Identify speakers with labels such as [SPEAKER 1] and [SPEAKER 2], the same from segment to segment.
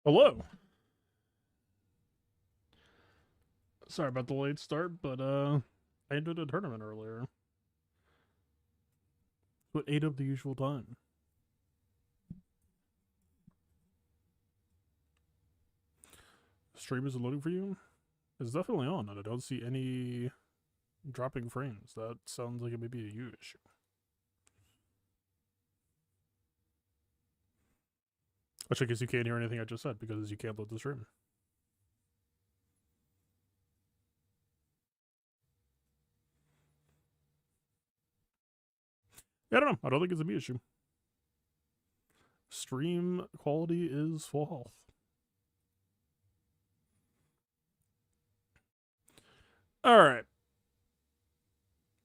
[SPEAKER 1] Hello. Sorry about the late start, but I entered a tournament earlier. What 8 of the usual time. Stream is loading for you? It's definitely on, and I don't see any dropping frames. That sounds like it may be a you issue. Which I guess you can't hear anything I just said because you can't load the stream. Yeah, I don't know. I don't think it's a me issue. Stream quality is full health. All right.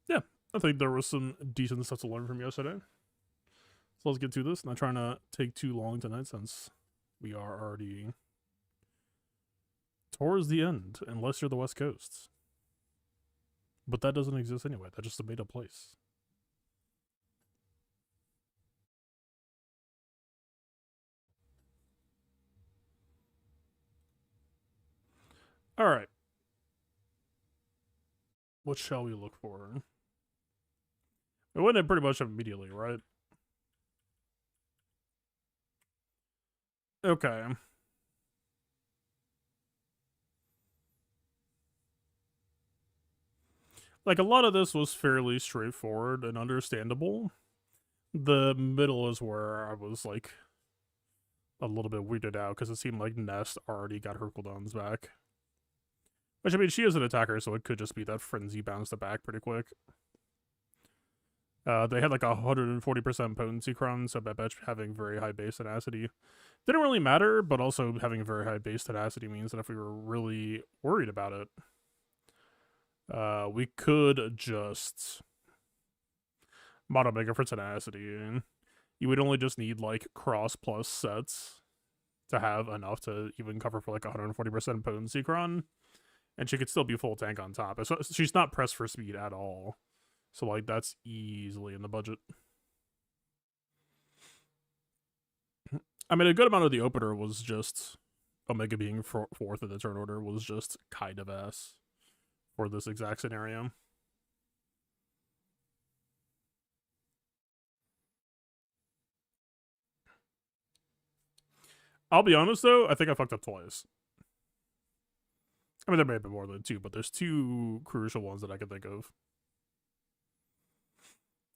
[SPEAKER 1] Yeah, I think there was some decent stuff to learn from yesterday. So let's get to this. Not trying to take too long tonight since we are already towards the end, unless you're the West Coast. But that doesn't exist anyway. That's just a made up place. All right. What shall we look for? We went in pretty much immediately, right? Okay. Like, a lot of this was fairly straightforward and understandable. The middle is where I was, like, a little bit weirded out because it seemed like Nest already got her cooldowns back. Which, I mean, she is an attacker, so it could just be that Frenzy bounced it back pretty quick. They had like 140% potency crown, so I bet having very high base tenacity didn't really matter, but also having very high base tenacity means that if we were really worried about it, we could just mono mega for tenacity, and you would only just need like cross plus sets to have enough to even cover for like 140% potency cron, and she could still be full tank on top. So she's not pressed for speed at all. So, like, that's easily in the budget. I mean, a good amount of the opener was just Omega being fourth in the turn order was just kind of ass for this exact scenario. I'll be honest, though, I think I fucked up twice. I mean, there may have been more than two, but there's two crucial ones that I can think of.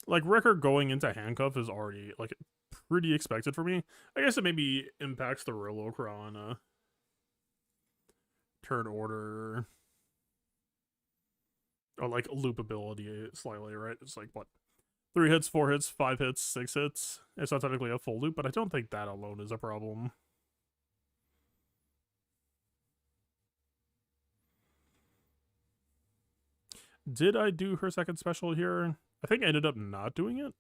[SPEAKER 1] Like, Wrecker going into handcuff is already, like, pretty expected for me. I guess it maybe impacts the Rilocron turn order or like loopability slightly, right? It's like what 3 hits, 4 hits, 5 hits, 6 hits. It's not technically a full loop, but I don't think that alone is a problem. Did I do her second special here? I think I ended up not doing it.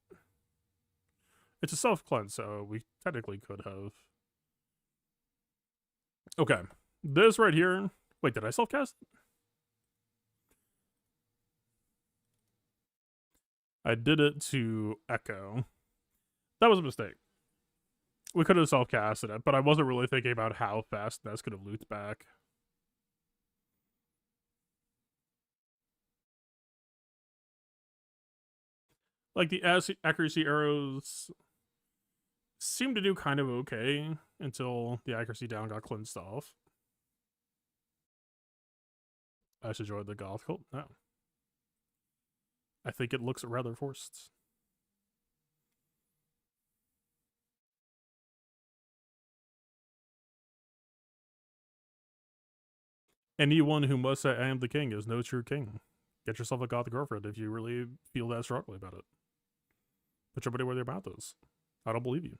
[SPEAKER 1] It's a self cleanse, so we technically could have. Okay, this right here. Wait, did I self cast? I did it to Echo. That was a mistake. We could have self casted it, but I wasn't really thinking about how fast Ness could have looped back. Like the accuracy arrows seemed to do kind of okay until the accuracy down got cleansed off. I should join the goth cult. No. I think it looks rather forced. Anyone who must say I am the king is no true king. Get yourself a goth girlfriend if you really feel that strongly about it. Put your money where their mouth is. I don't believe you.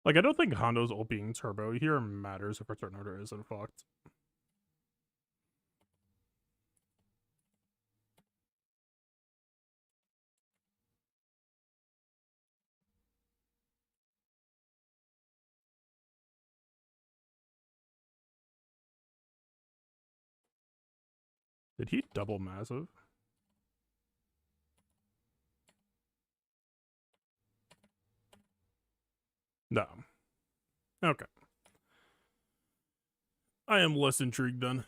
[SPEAKER 1] Like, I don't think Hondo's ult being turbo here matters if her turn order isn't fucked. Did he double massive? No. Okay. I am less intrigued then.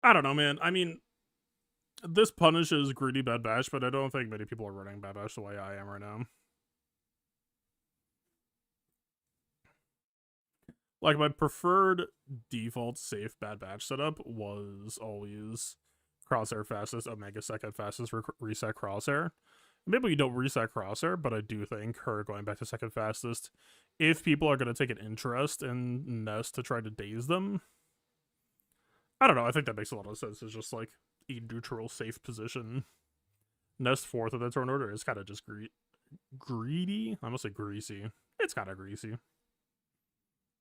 [SPEAKER 1] I don't know, man. I mean, this punishes greedy Bad Batch, but I don't think many people are running Bad Batch the way I am right now. Like, my preferred default safe Bad Batch setup was always crosshair fastest, omega second fastest, reset crosshair. Maybe you don't reset crosshair, but I do think her going back to second fastest, if people are going to take an interest in Nest to try to daze them, I don't know. I think that makes a lot of sense. It's just like a neutral, safe position. Nest fourth of the turn order is kind of just greedy. I must say greasy. It's kind of greasy,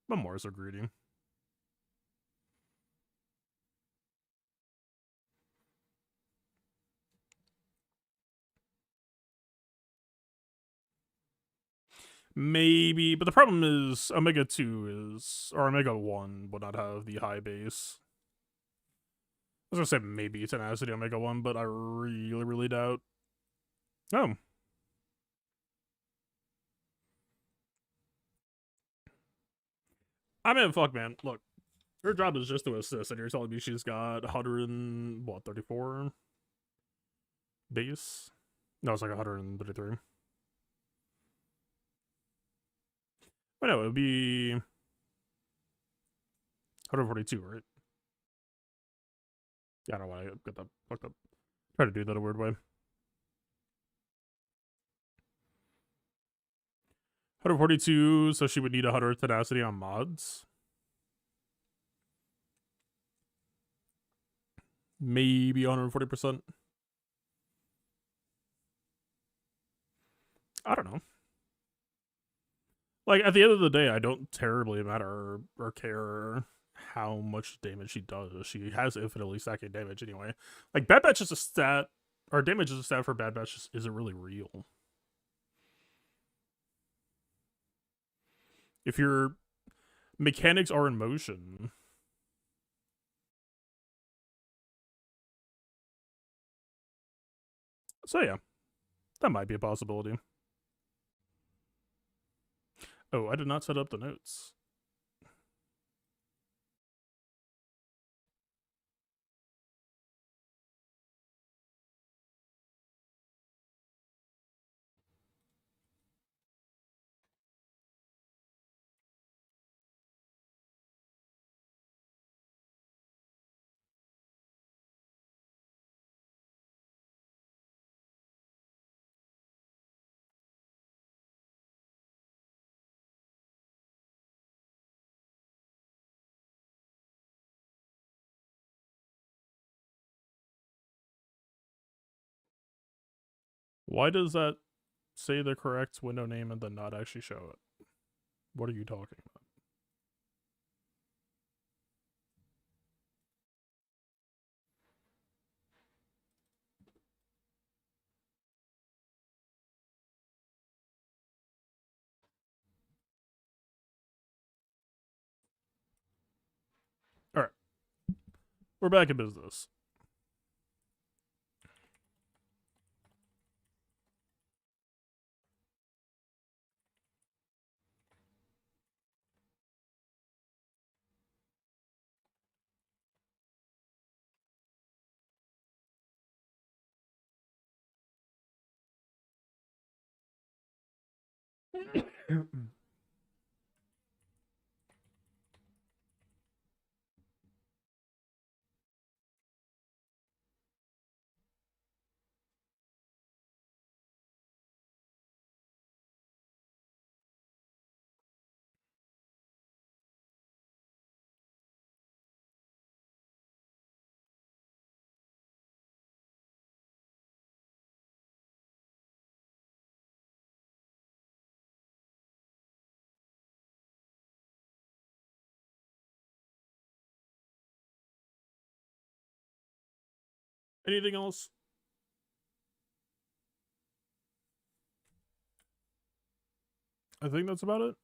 [SPEAKER 1] but more so greedy. Maybe, but the problem is Omega 2 is, or Omega 1 would not have the high base. I was gonna say maybe Tenacity Omega 1, but I really, really doubt. Oh. I mean, fuck, man. Look, her job is just to assist, and you're telling me she's got 100 and, what, 34 base? No, it's like 133. But no, it would be 142, right? Yeah, I don't know why I got that fucked up. Try to do that a weird way. 142, so she would need 100 tenacity on mods. Maybe 140%. I don't know. Like, at the end of the day, I don't terribly matter or care how much damage she does. She has infinitely stacking damage anyway. Like, Bad Batch is a stat, or damage is a stat for Bad Batch just isn't really real. If your mechanics are in motion. So yeah, that might be a possibility. Oh, I did not set up the notes. Why does that say the correct window name and then not actually show it? What are you talking about? All right, we're back in business. Anything else? I think that's about it.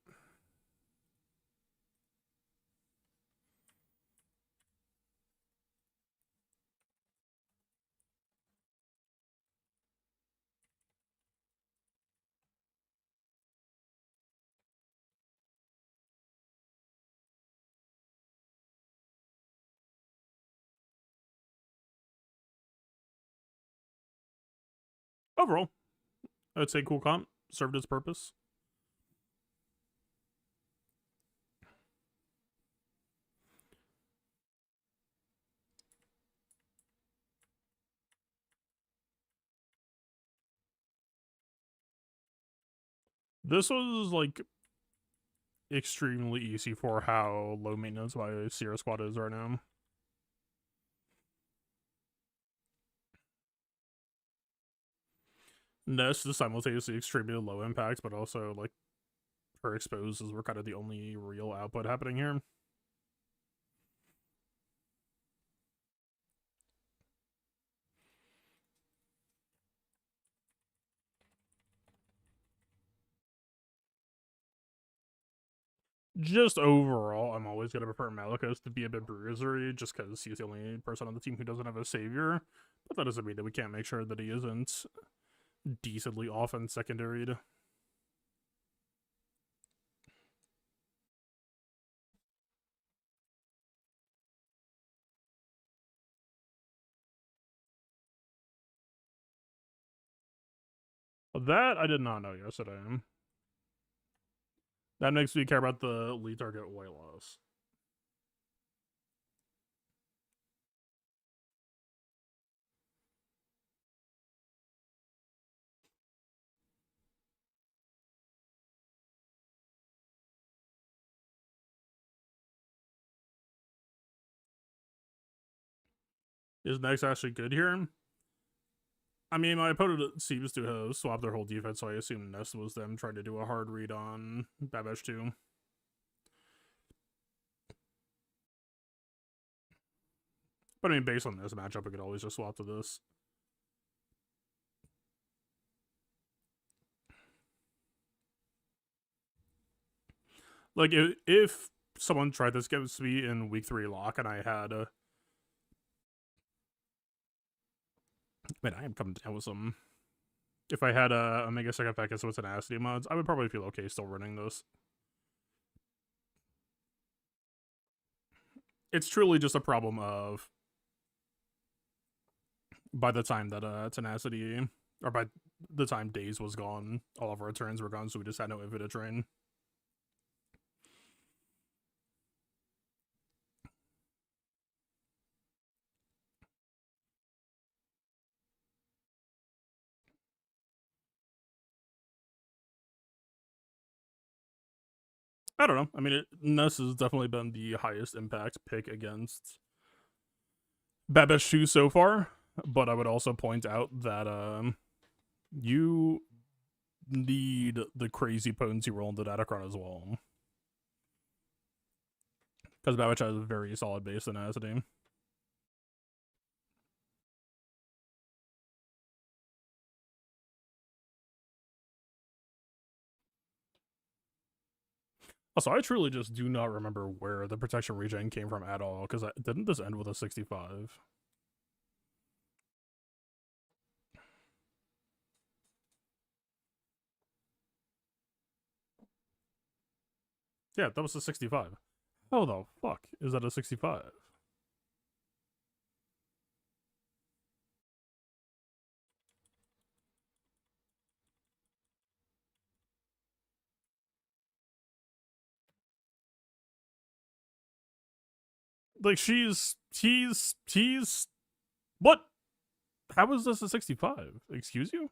[SPEAKER 1] overall, I'd say cool comp, served its purpose. This was like extremely easy for how low maintenance my Sierra squad is right now. Nest is simultaneously extremely low impact, but also like her exposes were kind of the only real output happening here. Just overall, I'm always going to prefer Malikos to be a bit bruisery, just because he's the only person on the team who doesn't have a savior. But that doesn't mean that we can't make sure that he isn't decently often secondaried. That I did not know yesterday. That makes me care about the lead target way less. Is Nex actually good here? I mean, my opponent seems to have swapped their whole defense, so I assume Nest was them trying to do a hard read on Babesh too. But I mean, based on this matchup, we could always just swap to this. Like, if someone tried this against me in week 3 lock and I had a... Man, I am coming down with some... If I had a Omega Second Packets with tenacity mods, I would probably feel okay still running this. It's truly just a problem of... By the time that tenacity... Or by the time Days was gone, all of our turns were gone, so we just had no infinite train. I don't know. I mean, Ness has definitely been the highest impact pick against Babeshu so far, but I would also point out that you need the crazy potency roll in the Datacron as well. Because Babbage has a very solid base tenacity. Also, I truly just do not remember where the protection regen came from at all, because didn't this end with a 65? Yeah, that was a 65. How the fuck is that a 65? Like, he's... What? How is this a 65? Excuse you?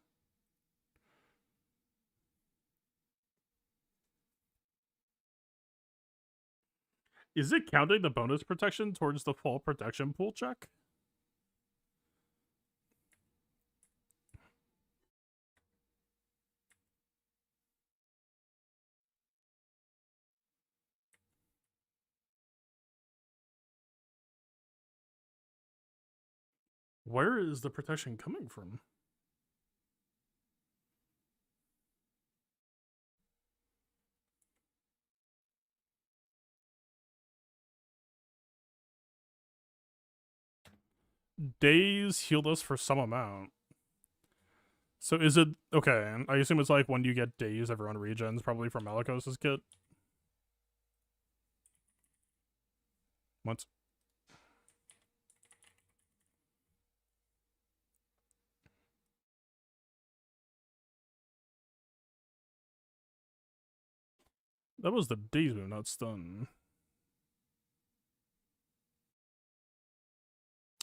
[SPEAKER 1] Is it counting the bonus protection towards the fall protection pool check? Where is the protection coming from? Days healed us for some amount. So is it... Okay, I assume it's like when you get days, everyone regens, probably from Malikos' kit. What? That was the daze move, not stun.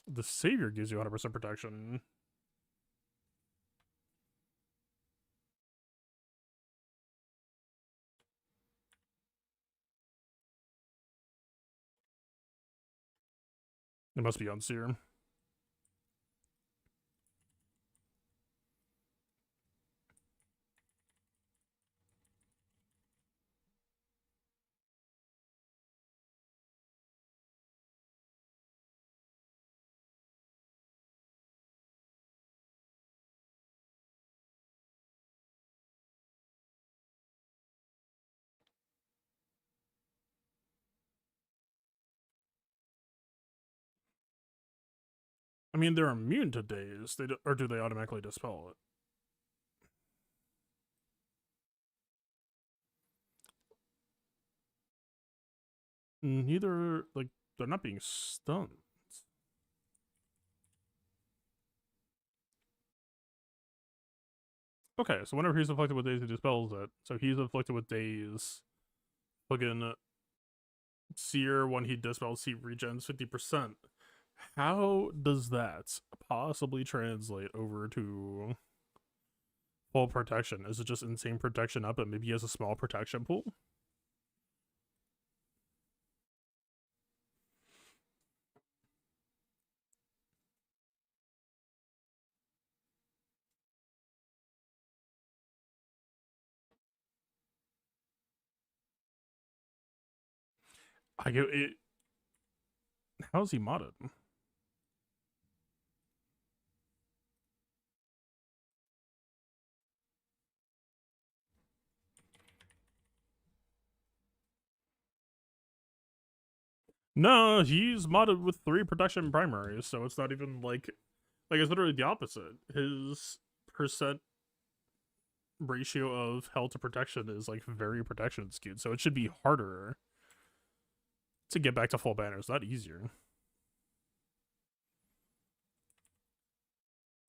[SPEAKER 1] The Savior gives you 100% protection. It must be on Seer. I mean, they're immune to daze, or do they automatically dispel it? Neither, like, they're not being stunned. Okay, so whenever he's afflicted with daze, he dispels it. So he's afflicted with daze. Fucking Seer, when he dispels, he regens 50%. How does that possibly translate over to full protection? Is it just insane protection up, and maybe he has a small protection pool? I get it. How is he modded? No, he's modded with 3 protection primaries, so it's not even like it's literally the opposite. His percent ratio of health to protection is like very protection skewed, so it should be harder to get back to full banners, not easier.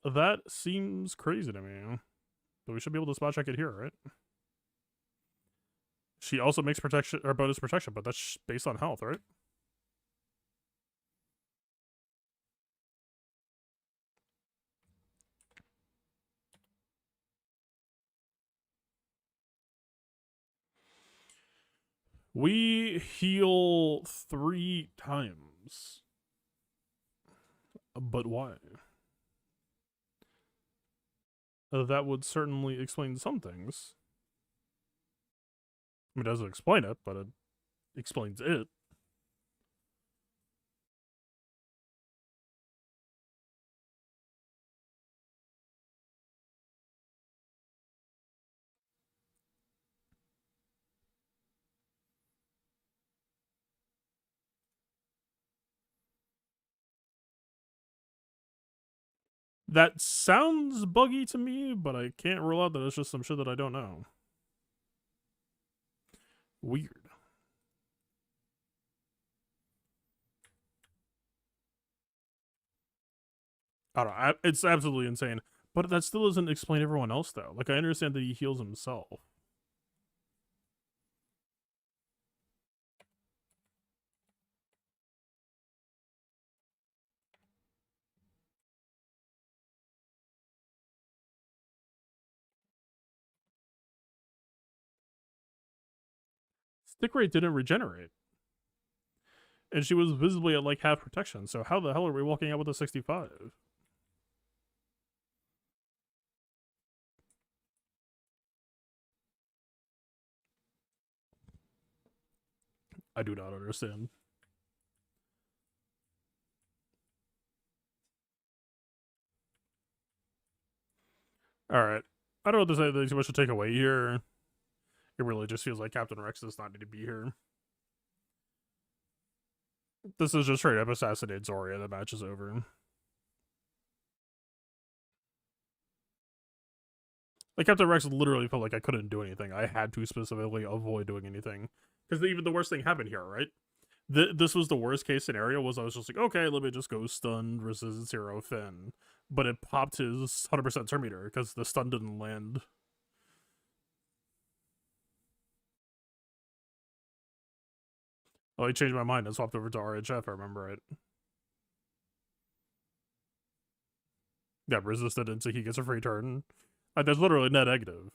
[SPEAKER 1] That seems crazy to me. But we should be able to spot check it here, right? She also makes protection or bonus protection, but that's based on health, right? We heal 3 times. But why? That would certainly explain some things. I mean, it doesn't explain it, but it explains it. That sounds buggy to me, but I can't rule out that it's just some shit that I don't know. Weird. I don't know. It's absolutely insane. But that still doesn't explain everyone else, though. Like, I understand that he heals himself. Stick rate didn't regenerate. And she was visibly at like half protection, so how the hell are we walking out with a 65? I do not understand. Alright. I don't know if there's anything too much to take away here. It really just feels like Captain Rex does not need to be here. This is just straight up assassinate Zoria. The match is over. Like, Captain Rex literally felt like I couldn't do anything. I had to specifically avoid doing anything. Because even the worst thing happened here, right? This was the worst case scenario, was I was just like, okay, let me just go stun resistance 0 Finn. But it popped his 100% turn meter because the stun didn't land. Oh, I changed my mind and swapped over to RHF, I remember right. Yeah, resisted until he gets a free turn. Like, there's literally net negative.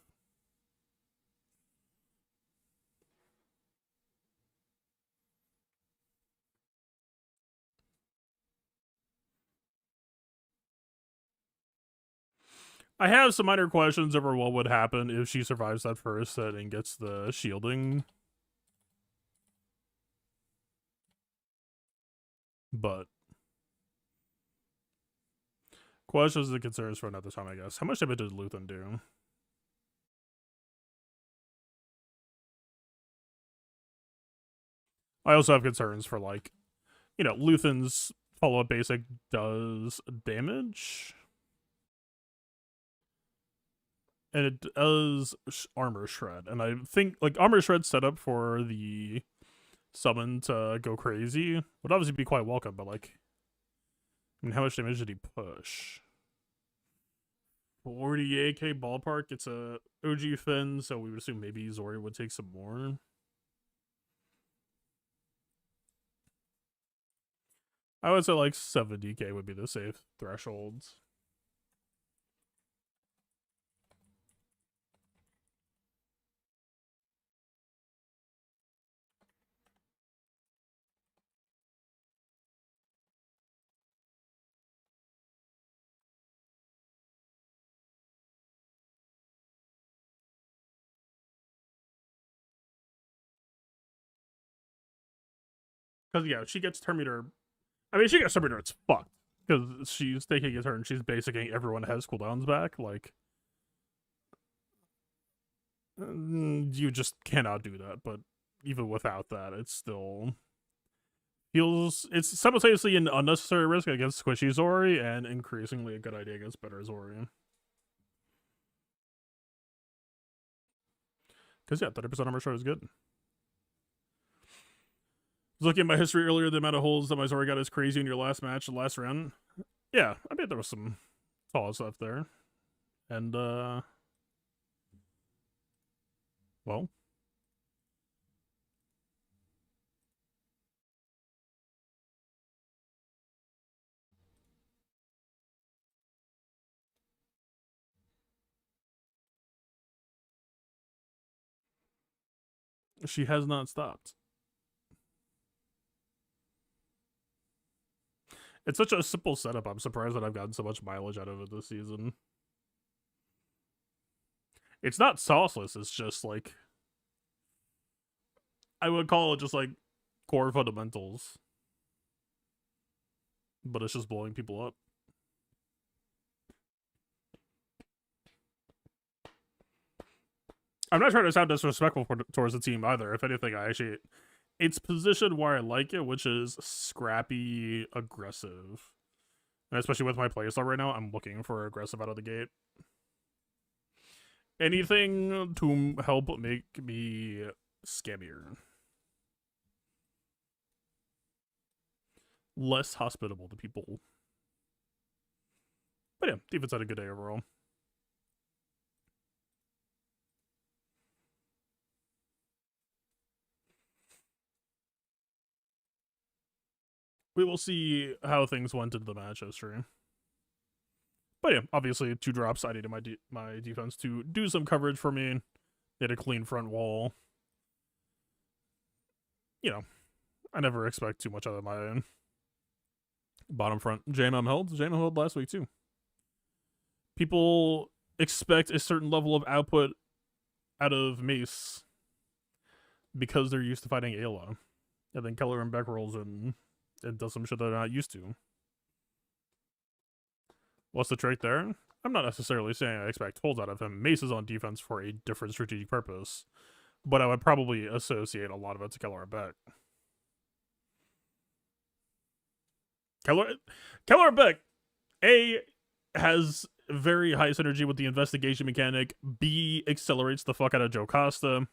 [SPEAKER 1] I have some minor questions over what would happen if she survives that first set and gets the shielding. But questions and concerns for another time, I guess. How much damage did Luthen do? I also have concerns for, like, you know, Luthen's follow-up basic does damage. And it does armor shred. And I think, like, armor shred set up for the summon to go crazy would obviously be quite welcome, but, like, I mean, how much damage did he push? 48k ballpark. It's a OG Finn, so we would assume maybe Zori would take some more. I would say like 70k would be the safe thresholds. Because, yeah, she gets Terminator. I mean, she gets Terminator, it's fucked. Because she's taking a turn, she's basically everyone has cooldowns back. Like, you just cannot do that. But even without that, it's still feels it's simultaneously an unnecessary risk against squishy Zori and increasingly a good idea against better Zori. Because, yeah, 30% armor shot is good. Looking at my history earlier, the amount of holes that my Zori got is crazy in your last match, the last round. Yeah, I bet there was some solid stuff there. And, well. She has not stopped. It's such a simple setup. I'm surprised that I've gotten so much mileage out of it this season. It's not sauceless, it's just like, I would call it just like core fundamentals. But it's just blowing people up. I'm not trying to sound disrespectful towards the team either. If anything, I actually, it's positioned where I like it, which is scrappy, aggressive. And especially with my playstyle right now, I'm looking for aggressive out of the gate. Anything to help make me scammier. Less hospitable to people. But yeah, defense had a good day overall. We will see how things went into the match history. But yeah, obviously 2 drops. I needed my defense to do some coverage for me. They had a clean front wall. You know, I never expect too much out of my bottom front. JMM held last week too. People expect a certain level of output out of Mace because they're used to fighting Ayla. And then Keller and Beck rolls in and does some shit they're not used to. What's the trick there? I'm not necessarily saying I expect holds out of him. Mace is on defense for a different strategic purpose, but I would probably associate a lot of it to Keller and Beck. Keller and Beck, A, has very high synergy with the investigation mechanic. B, accelerates the fuck out of Joe Costa.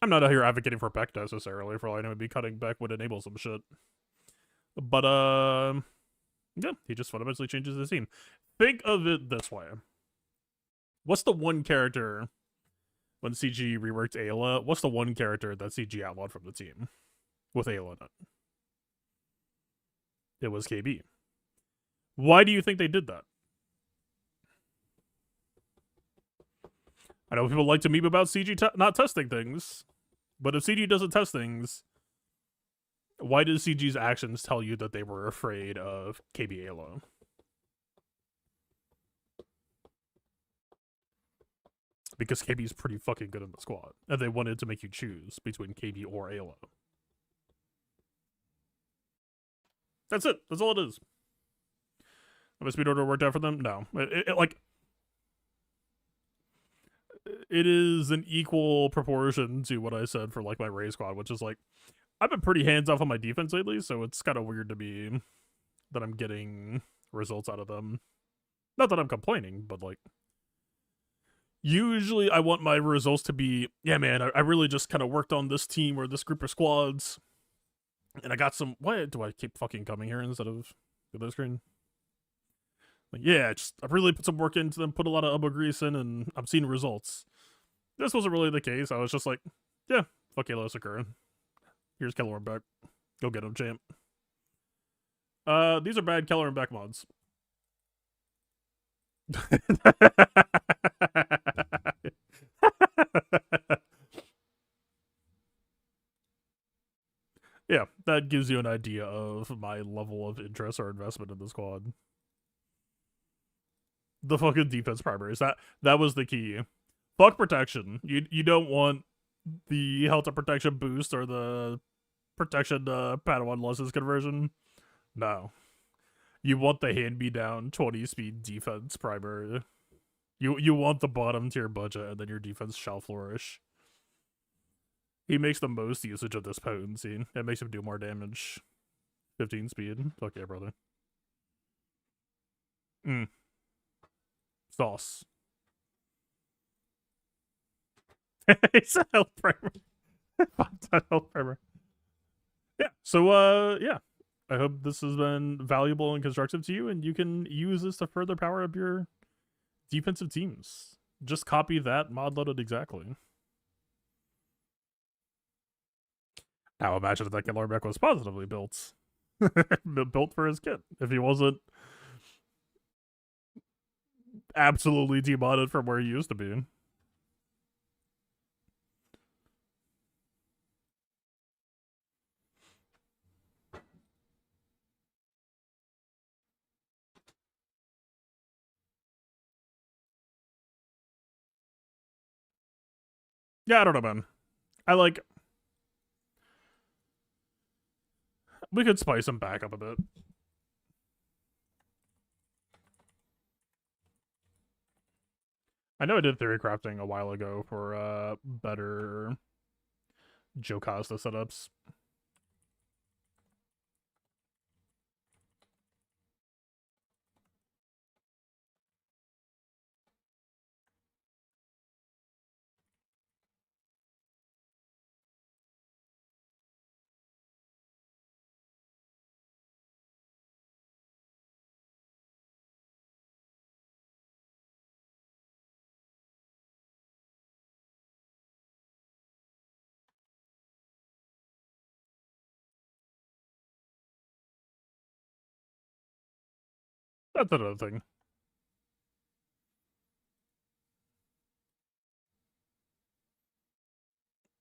[SPEAKER 1] I'm not out here advocating for Beck necessarily. For all I know, maybe cutting Beck would enable some shit. But, yeah, he just fundamentally changes the team. Think of it this way. What's the one character when CG reworked Ayla, what's the one character that CG outlawed from the team with Ayla in it? It was KB. Why do you think they did that? I know people like to meme about CG not testing things, but if CG doesn't test things, why does CG's actions tell you that they were afraid of KB Ayla? Because KB is pretty fucking good in the squad, and they wanted to make you choose between KB or Ayla. That's it. That's all it is. Have a speed order worked out for them? No. It is an equal proportion to what I said for like my Ray squad, which is like I've been pretty hands off on my defense lately, so it's kind of weird to me that I'm getting results out of them. Not that I'm complaining, but like usually I want my results to be, yeah, man, I really just kind of worked on this team or this group of squads, and I got some. Why do I keep fucking coming here instead of the other screen? Like, yeah, just I really put some work into them, put a lot of elbow grease in, and I'm seeing results. This wasn't really the case. I was just like, yeah, fuck Halo Sakura. Here's Keller and Beck. Go get him, champ. These are bad Keller and Beck mods. Yeah, that gives you an idea of my level of interest or investment in the squad. The fucking defense primaries. That was the key. Fuck protection. You don't want the health and protection boost or the protection Padawan losses conversion. No. You want the hand-me-down 20 speed defense primary. You want the bottom tier budget, and then your defense shall flourish. He makes the most usage of this potency. It makes him do more damage. 15 speed. Fuck yeah, brother. Sauce. It's a health primer. Health primer. Yeah. So yeah. I hope this has been valuable and constructive to you, and you can use this to further power up your defensive teams. Just copy that, mod load it exactly. Now imagine if that Killer Mech was positively built. Built for his kit. If he wasn't absolutely demodded from where he used to be. Yeah, I don't know, man. We could spice him back up a bit. I know I did theory crafting a while ago for better Jocasta setups. That's another thing.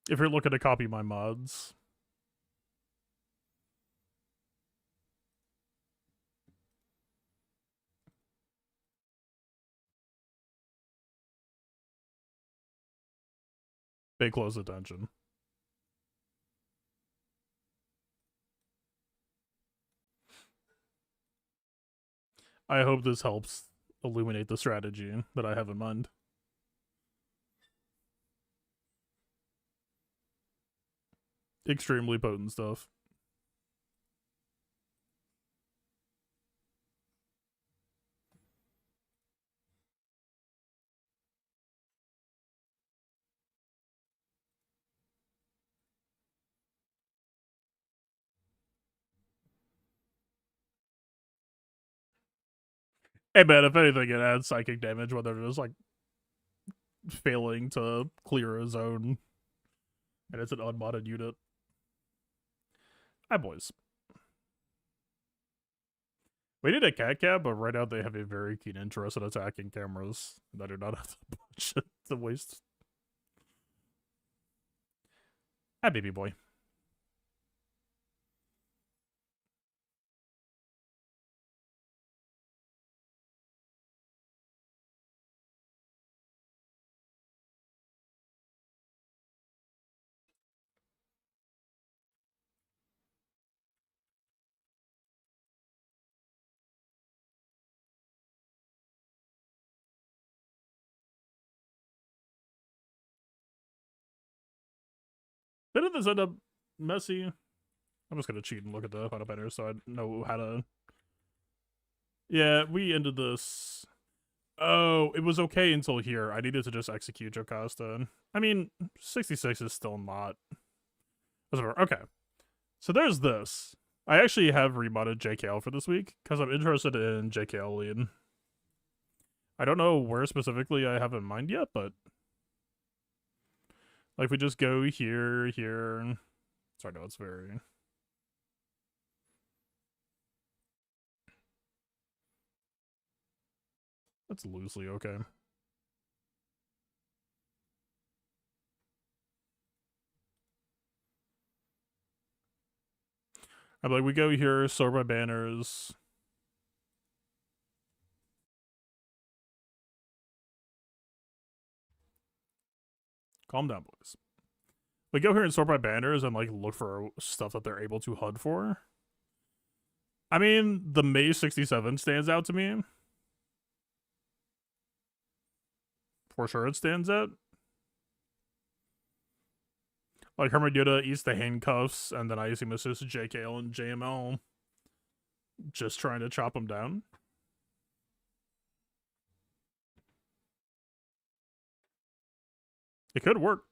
[SPEAKER 1] If you're looking to copy my mods, pay close attention. I hope this helps illuminate the strategy that I have in mind. Extremely potent stuff. Hey man, if anything, it adds psychic damage, whether it is like failing to clear a zone, and it's an unmodded unit. Hi, boys. We did a cat cab, but right now they have a very keen interest in attacking cameras. I do not have the budget to waste. Hi, baby boy. Didn't this end up messy? I'm just gonna cheat and look at the final pattern so I know how to. Yeah, we ended this. Oh, it was okay until here. I needed to just execute Jocasta. I mean, 66 is still not. Okay, so there's this. I actually have remodded JKL for this week because I'm interested in JKL lead. I don't know where specifically I have in mind yet, but like we just go here. Sorry, no, it's very. That's loosely okay. I'm like, we go here, sort by banners. Calm down, boys. We go here and sort by banners and like look for stuff that they're able to HUD for. I mean, the May 67 stands out to me. For sure it stands out. Like Hermadyota eats the handcuffs, and then I see Mrs. JKL and JML just trying to chop them down. It could work.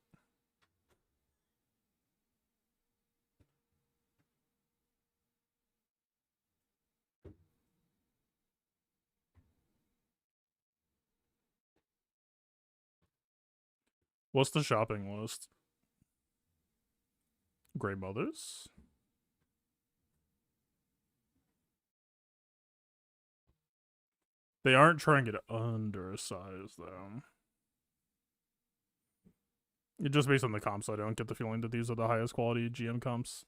[SPEAKER 1] What's the shopping list? Grey Mothers? They aren't trying to get undersized, though. Just based on the comps, I don't get the feeling that these are the highest quality GM comps.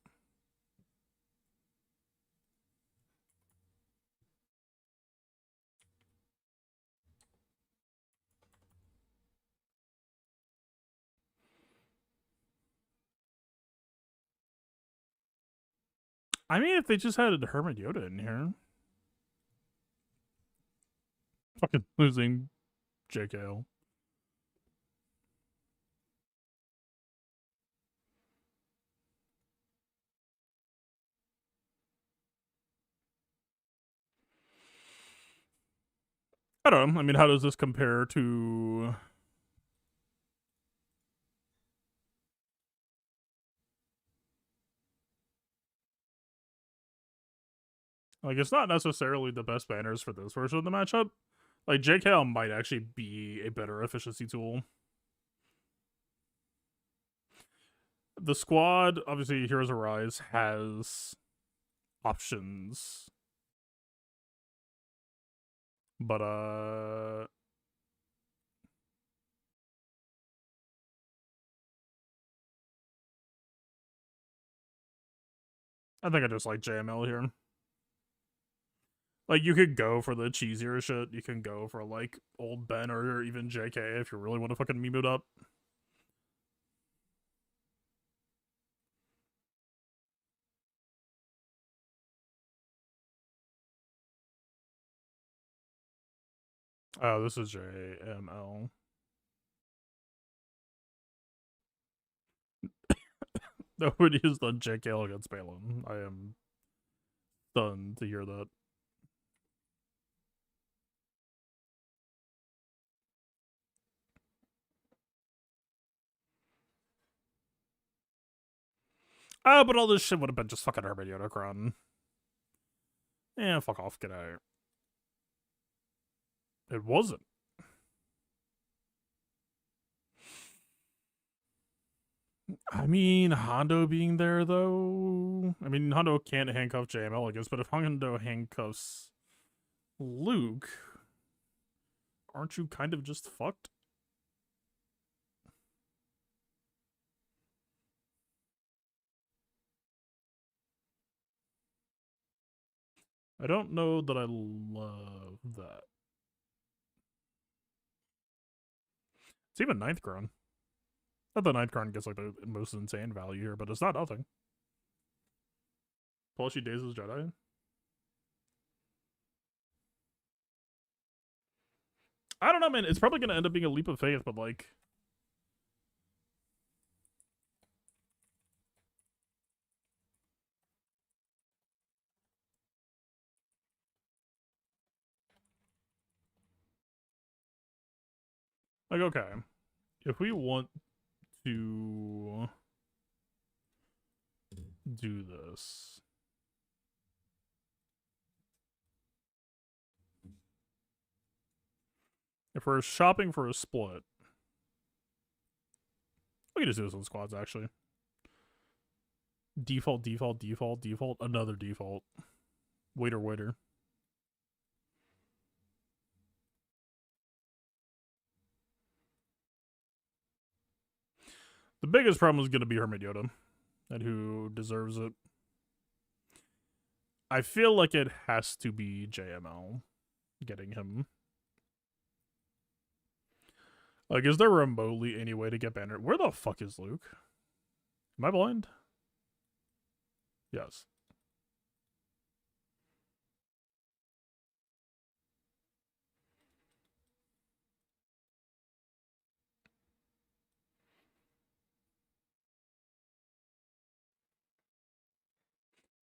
[SPEAKER 1] I mean, if they just had Hermadyota in here. Fucking losing JKL. I don't know. I mean, how does this compare to... Like, it's not necessarily the best banners for this version of the matchup. Like, JKL might actually be a better efficiency tool. The squad, obviously, Heroes Arise has options. But, I think I just like JML here. Like, you could go for the cheesier shit. You can go for, like, old Ben or even JK if you really want to fucking meme it up. Oh, this is JML. Nobody has done JKL against Balin. I am stunned to hear that. Oh, but all this shit would have been just fucking Hermadyota. Yeah, fuck off, get out of here. It wasn't. I mean, Hondo being there, though... I mean, Hondo can't handcuff JML, I guess, but if Hondo handcuffs Luke, aren't you kind of just fucked? I don't know that I love that. It's even ninth crown. Not the ninth crown gets like the most insane value here, but it's not nothing. Plus she dazes Jedi. I don't know, man. It's probably gonna end up being a leap of faith, but like... Like, okay. If we want to do this... If we're shopping for a split... We can just do this on squads, actually. Default, default, default, default, another default. Waiter, waiter. The biggest problem is going to be Hermit Yoda, and who deserves it. I feel like it has to be JML getting him. Like, is there remotely any way to get Banner? Where the fuck is Luke? Am I blind? Yes.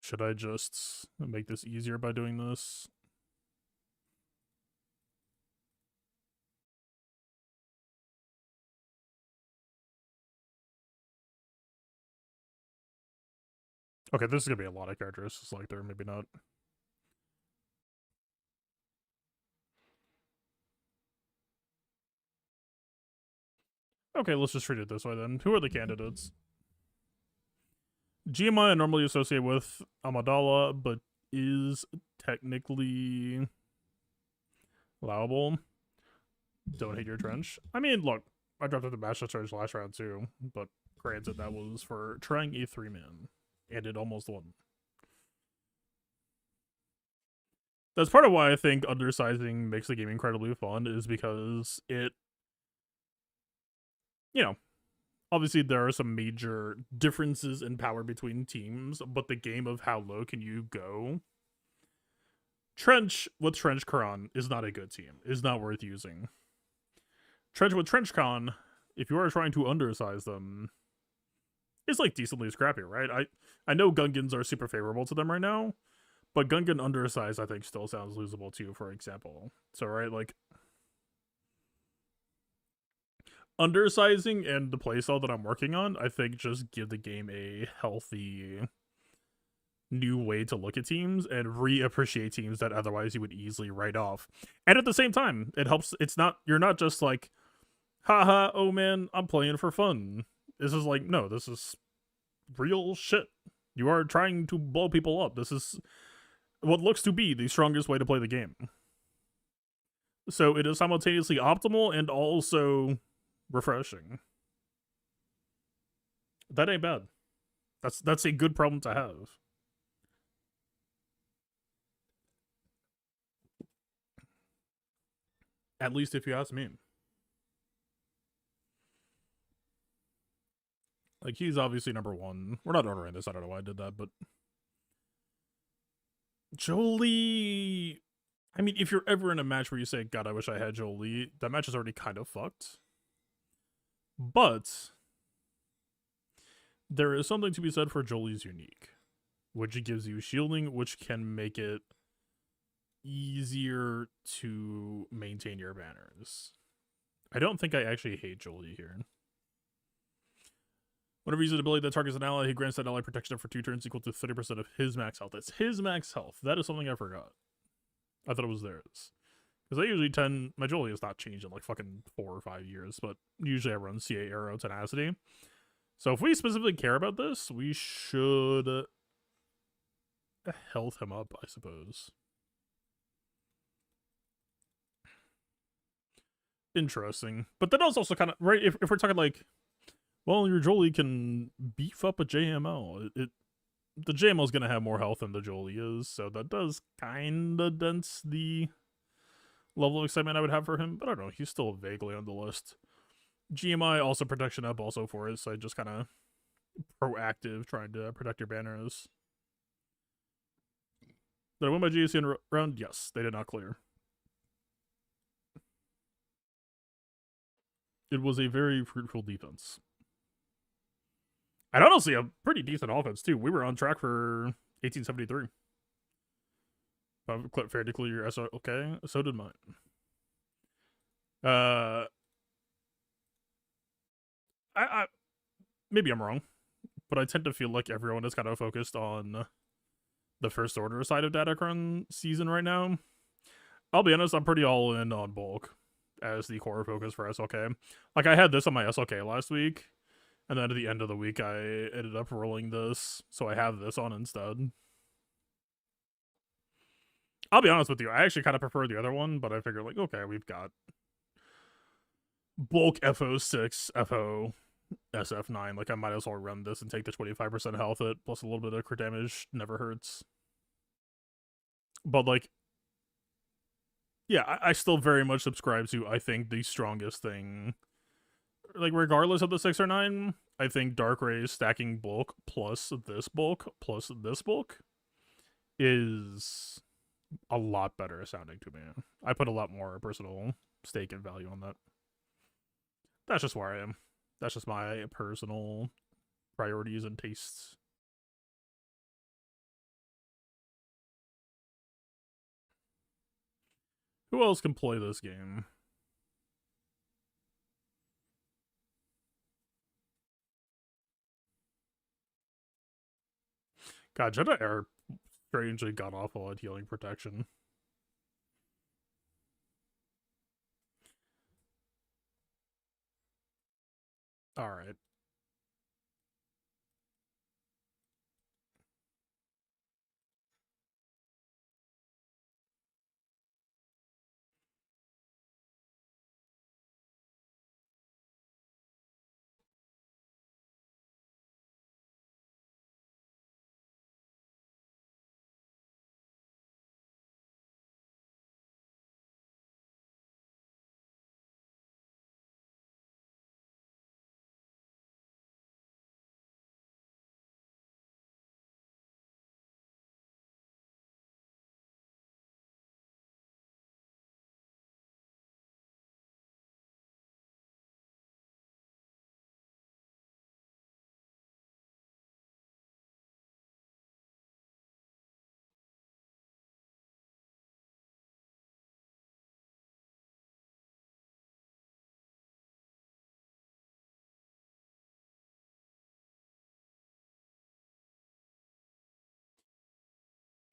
[SPEAKER 1] Should I just make this easier by doing this? Okay, this is gonna be a lot of characters. Like there, maybe not. Okay, let's just treat it this way then. Who are the candidates? GMI I normally associate with Amidala, but is technically allowable. Don't hate your trench. I mean, look, I dropped out the Master Charge last round too, but granted, that was for trying a 3-man, and it almost won. That's part of why I think undersizing makes the game incredibly fun, is because it, you know, obviously there are some major differences in power between teams, but the game of how low can you go? Trench with Trench Kron is not a good team, is not worth using. Trench with Trench Con, if you are trying to undersize them, is like decently scrappy, right? I know Gungans are super favorable to them right now, but Gungan undersize I think still sounds losable too, for example. So right, like undersizing and the playstyle that I'm working on, I think just give the game a healthy new way to look at teams and reappreciate teams that otherwise you would easily write off. And at the same time, it helps. It's not, you're not just like, haha, oh man, I'm playing for fun. This is like, no, this is real shit. You are trying to blow people up. This is what looks to be the strongest way to play the game. So it is simultaneously optimal and also refreshing. That ain't bad. That's a good problem to have. At least if you ask me. Like, he's obviously number one. We're not ordering this. I don't know why I did that, but... Jolie... I mean, if you're ever in a match where you say, God, I wish I had Jolie, that match is already kind of fucked. But... there is something to be said for Jolie's unique, which gives you shielding, which can make it easier to maintain your banners. I don't think I actually hate Jolie here. Whenever you use an ability that targets an ally, he grants that ally protection for 2 turns equal to 30% of his max health. It's his max health. That is something I forgot. I thought it was theirs. Because I usually tend... my Jolie has not changed in like fucking 4 or 5 years, but usually I run CA Arrow Tenacity. So if we specifically care about this, we should health him up, I suppose. Interesting. But that is also kind of, right, if we're talking like, well, your Jolie can beef up a JML. The JML is going to have more health than the Jolie is, so that does kind of dents the level of excitement I would have for him, but I don't know, he's still vaguely on the list. GMI, also protection up, also for it, so I just kind of proactive trying to protect your banners. Did I win my GAC in round? Yes, they did not clear. It was a very fruitful defense. And honestly, a pretty decent offense, too. We were on track for 1873. Fair to clear your SO. Okay, so did mine. I maybe I'm wrong, but I tend to feel like everyone is kind of focused on the first order side of Datacron season right now. I'll be honest, I'm pretty all in on bulk as the core focus for SLK. Like, I had this on my SLK last week, and then at the end of the week, I ended up rolling this, so I have this on instead. I'll be honest with you, I actually kind of prefer the other one, but I figured, like, okay, we've got bulk FO6, FO, SF9. Like, I might as well run this and take the 25% health hit, plus a little bit of crit damage. Never hurts. But, like, yeah, I still very much subscribe to, I think, the strongest thing. Like, regardless of the 6 or 9, I think Dark Rays stacking bulk plus this bulk is a lot better sounding to me. I put a lot more personal stake and value on that. That's just where I am. That's just my personal priorities and tastes. Who else can play this game? God, Jedi are strangely god awful at healing protection. Alright.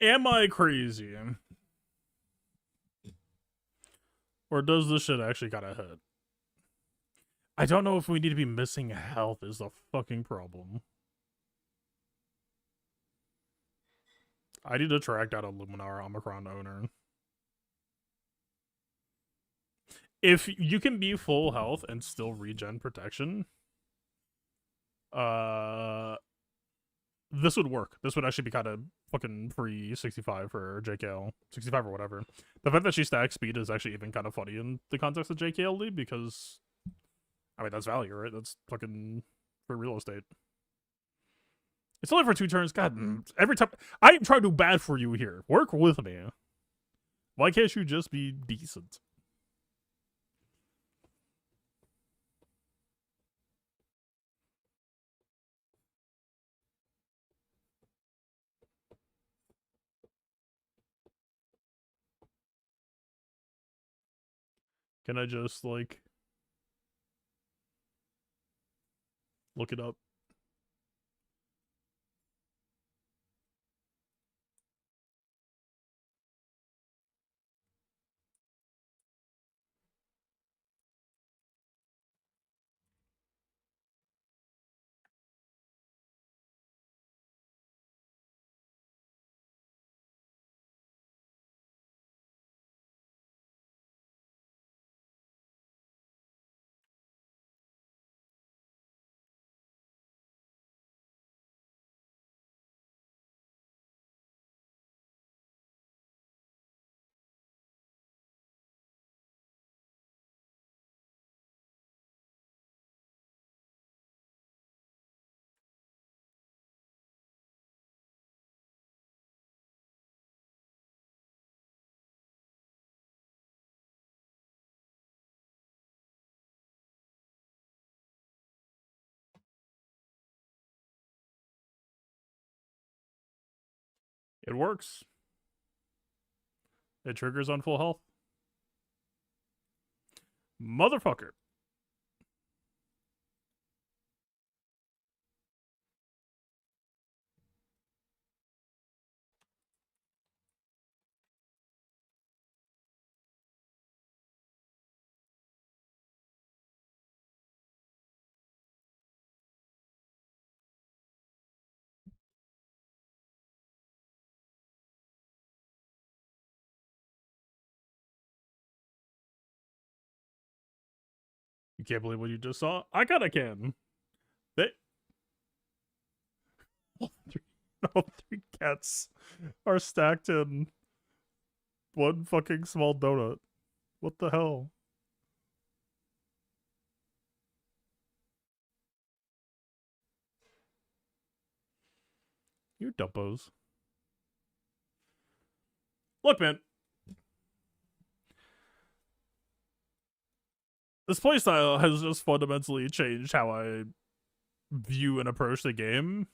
[SPEAKER 1] Am I crazy? Or does this shit actually gotta hit? I don't know if we need to be missing health is the fucking problem. I need to track down a Luminar Omicron owner. If you can be full health and still regen protection, this would work. This would actually be kind of fucking free 65 for JKL, 65 or whatever. The fact that she stacks speed is actually even kind of funny in the context of JKLD because, I mean, that's value, right? That's fucking for real estate. It's only for 2 turns. God, every time I'm trying to do bad for you here. Work with me. Why can't you just be decent? Can I just, like, look it up? It works. It triggers on full health. Motherfucker. You can't believe what you just saw? I kinda can. They all three cats are stacked in one fucking small donut. What the hell? You dumpos. Look, man. This playstyle has just fundamentally changed how I view and approach the game.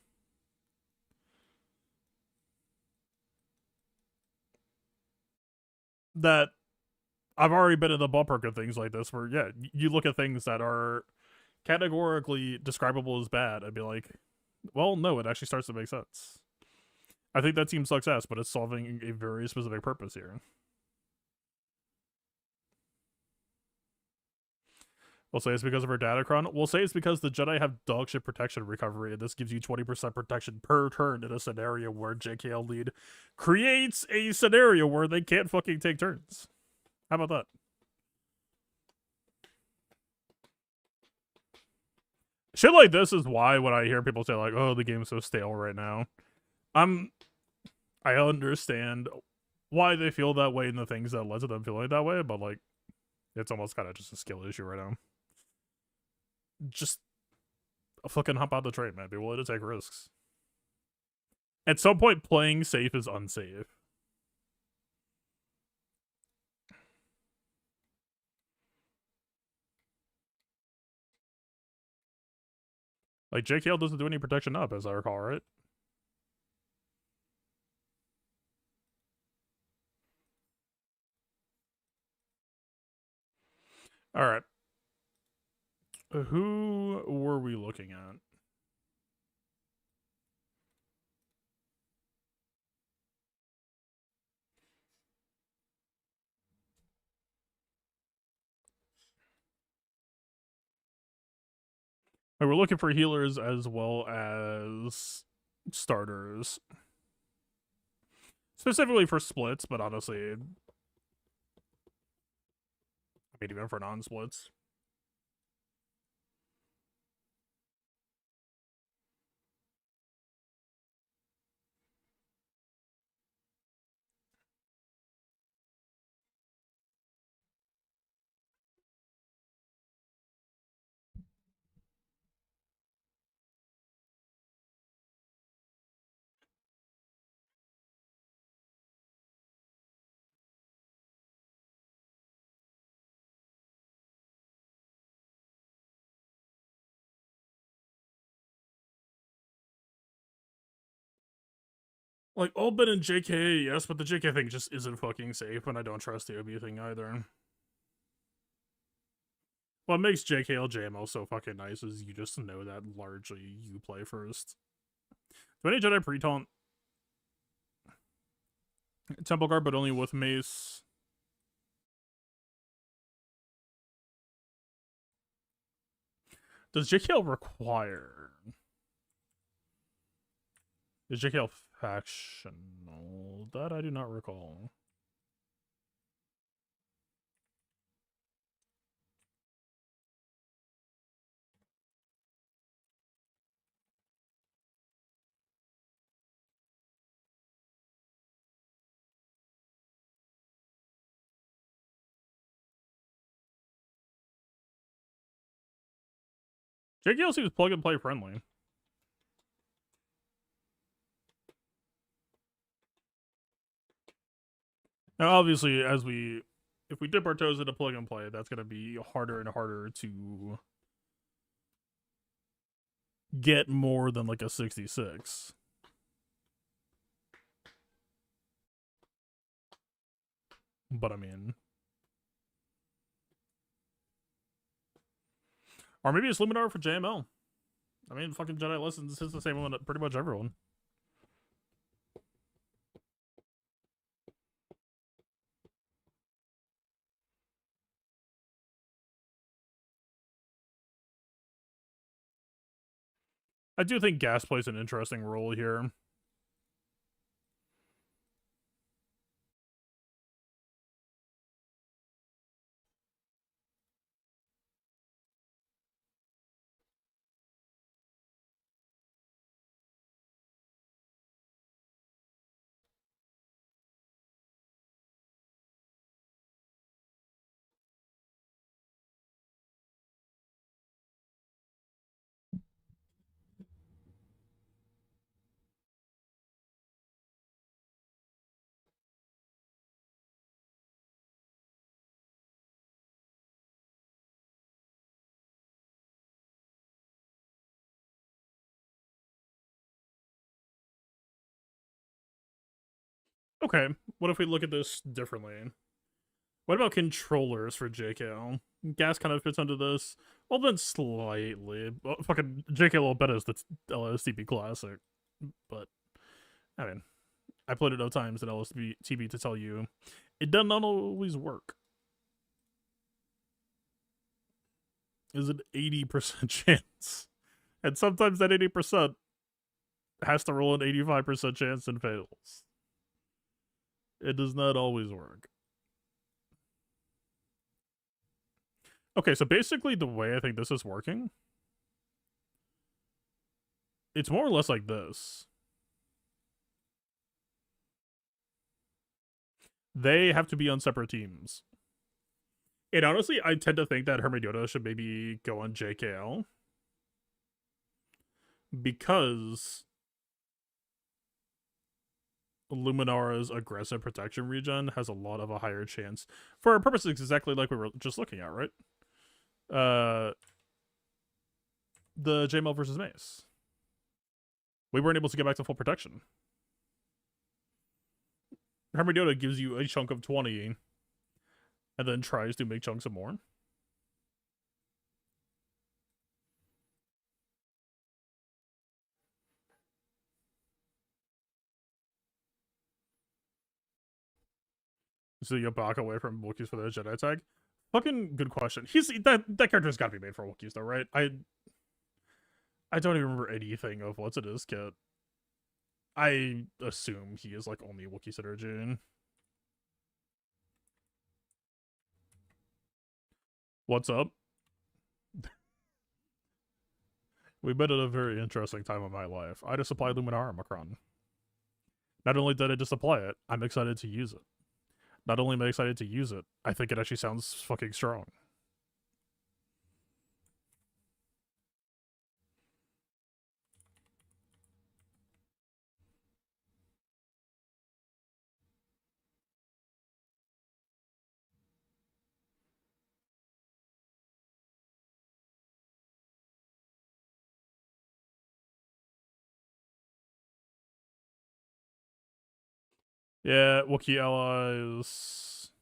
[SPEAKER 1] That I've already been in the ballpark of things like this where, yeah, you look at things that are categorically describable as bad and be like, well, no, it actually starts to make sense. I think that team sucks ass, but it's solving a very specific purpose here. We'll say it's because of her datacron. We'll say it's because the Jedi have dogshit protection recovery, and this gives you 20% protection per turn in a scenario where JKL lead creates a scenario where they can't fucking take turns. How about that? Shit like this is why when I hear people say like, oh, the game's so stale right now, I understand why they feel that way and the things that led to them feeling that way, but like, it's almost kind of just a skill issue right now. Just fucking hop out the train, man. Be willing to take risks. At some point, playing safe is unsafe. Like, JKL doesn't do any protection up, as I recall, right? Alright. Who were we looking at? We're looking for healers as well as starters. Specifically for splits, but honestly, I mean, even for non-splits. Like, Oldman and JK, yes, but the JK thing just isn't fucking safe, and I don't trust the OB thing either. What makes JKL JML so fucking nice is you just know that largely you play first. Do any Jedi pre-taunt Temple Guard, but only with Mace? Does JKL require... Is JKL factional? That I do not recall. JKL seems plug and play friendly. Now, obviously, if we dip our toes into plug and play, that's going to be harder and harder to get more than like a 66. But I mean, or maybe it's Luminar for JML. I mean, fucking Jedi Lessons is the same one that pretty much everyone. I do think gas plays an interesting role here. Okay, what if we look at this differently? What about controllers for JKL? Gas kind of fits under this. Well, then slightly. Well, fucking JKL better is the LSTB Classic. But, I mean, I played it enough times in LSTB to tell you it does not always work. Is an 80% chance. And sometimes that 80% has to roll an 85% chance and fails. It does not always work. Okay, so basically the way I think this is working, it's more or less like this. They have to be on separate teams. And honestly, I tend to think that Hermione should maybe go on JKL. Because Luminara's aggressive protection regen has a lot of a higher chance. For our purposes, exactly like we were just looking at, right? The JML versus Mace. We weren't able to get back to full protection. Hermione gives you a chunk of 20 and then tries to make chunks of more. So you back away from Wookiees for the Jedi tag? Fucking good question. That character's gotta be made for Wookiees though, right? I don't even remember anything of what's in his kit. I assume he is like only Wookiee synergy. What's up? We've been at a very interesting time of my life. I just applied Luminara Macron. Not only did I just apply it, I'm excited to use it. Not only am I excited to use it, I think it actually sounds fucking strong. Yeah, Wookiee allies.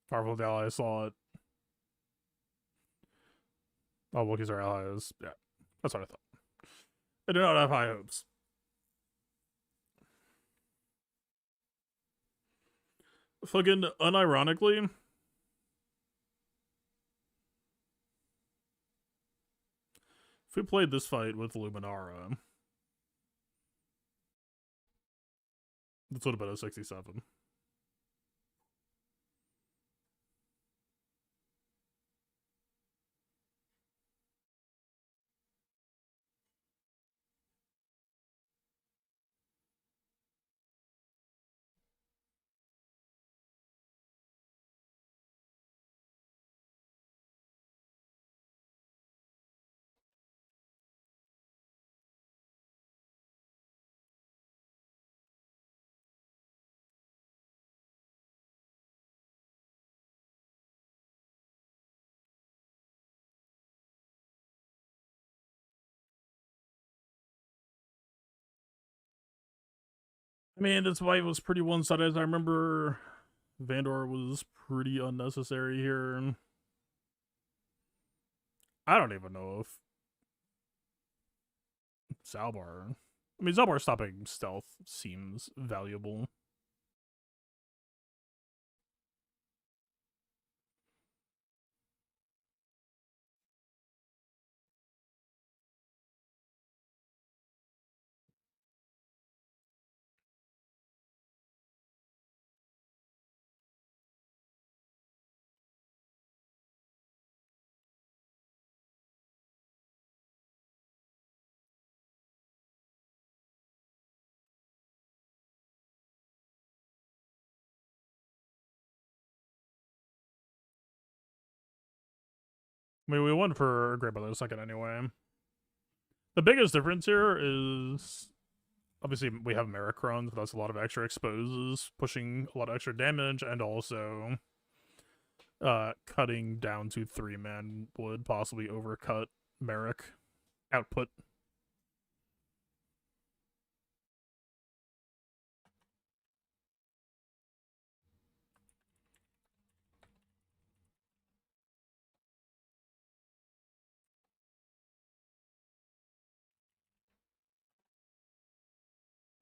[SPEAKER 1] Powerful allies saw it. Oh, Wookiees are allies. Yeah, that's what I thought. I do not have high hopes. Fucking unironically, if we played this fight with Luminara, this would have been a 67. I mean, this fight was pretty one-sided. I remember Vandor was pretty unnecessary here. I don't even know if Zalbar. I mean, Zalbar stopping stealth seems valuable. I mean, we won for Great Brother second anyway. The biggest difference here is obviously we have Maricrons, but that's a lot of extra exposes, pushing a lot of extra damage, and also cutting down to 3-man would possibly overcut Merrick output.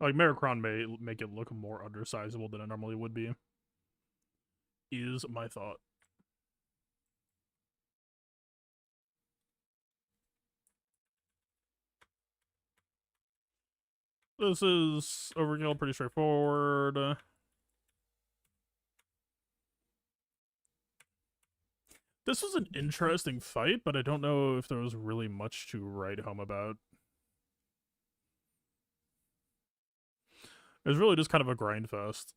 [SPEAKER 1] Like Maricron may make it look more undersizable than it normally would be. Is my thought. This is overkill, pretty straightforward. This was an interesting fight, but I don't know if there was really much to write home about. It was really just kind of a grind fest.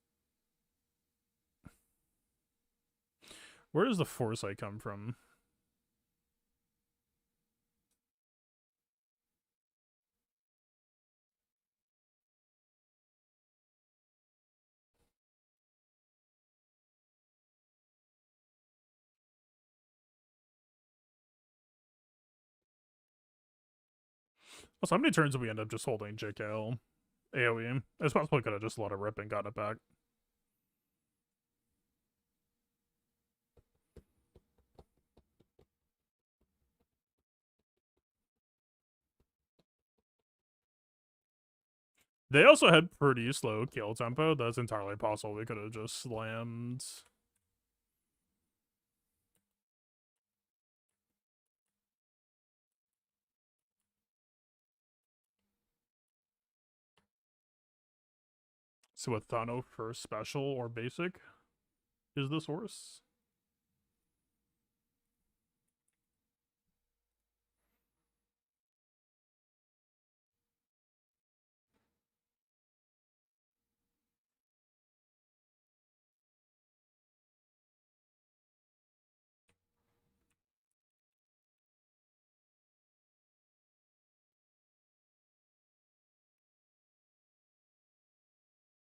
[SPEAKER 1] Where does the foresight come from? Also, how many turns did we end up just holding JKL AoE? I probably could have just let it rip and gotten it back. They also had pretty slow kill tempo. That's entirely possible. We could have just slammed. So a Thano for special or basic is this horse?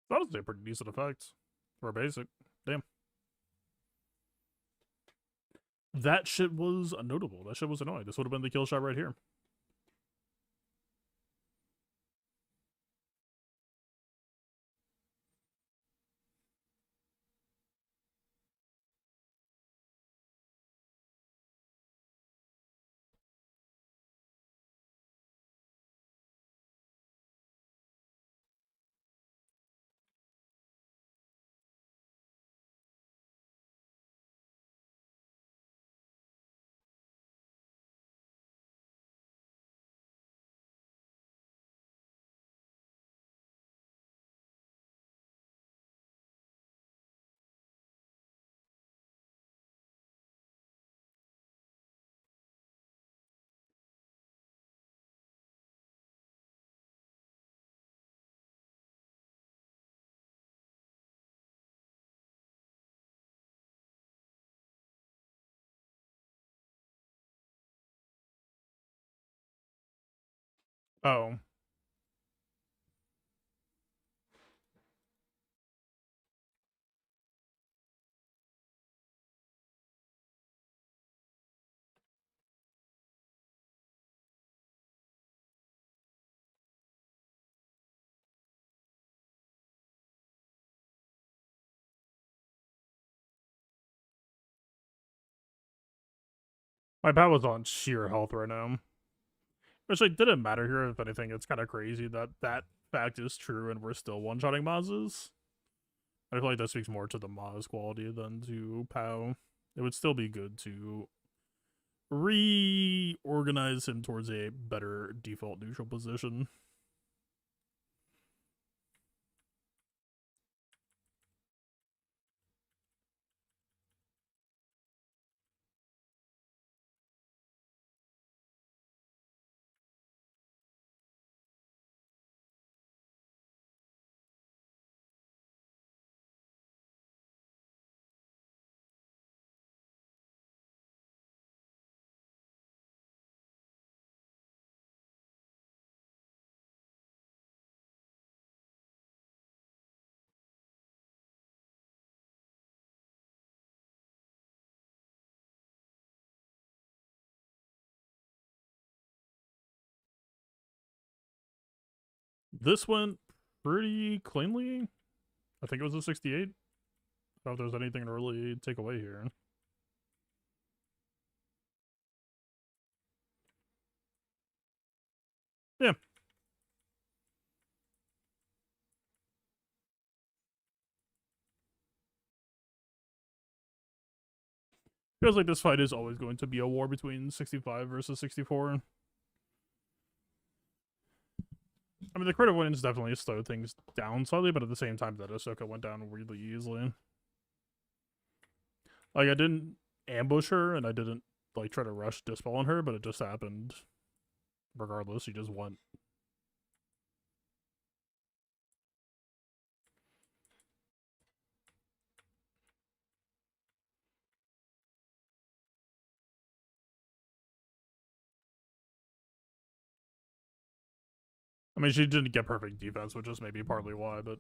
[SPEAKER 1] That was a pretty decent effect for a basic. Damn. That shit was notable. That shit was annoying. This would have been the kill shot right here. Oh. My bat was on sheer health right now. Which, like, didn't matter here. If anything, it's kind of crazy that that fact is true and we're still one-shotting Mazes. I feel like that speaks more to the Maz quality than to POW. It would still be good to reorganize him towards a better default neutral position. This went pretty cleanly. I think it was a 68. I don't know if there's anything to really take away here. Yeah. Feels like this fight is always going to be a war between 65 versus 64. I mean, the crit wins definitely slowed things down slightly, but at the same time, that Ahsoka went down really easily. Like, I didn't ambush her, and I didn't, like, try to rush Dispel on her, but it just happened. Regardless, she just went. I mean, she didn't get perfect defense, which is maybe partly why, but...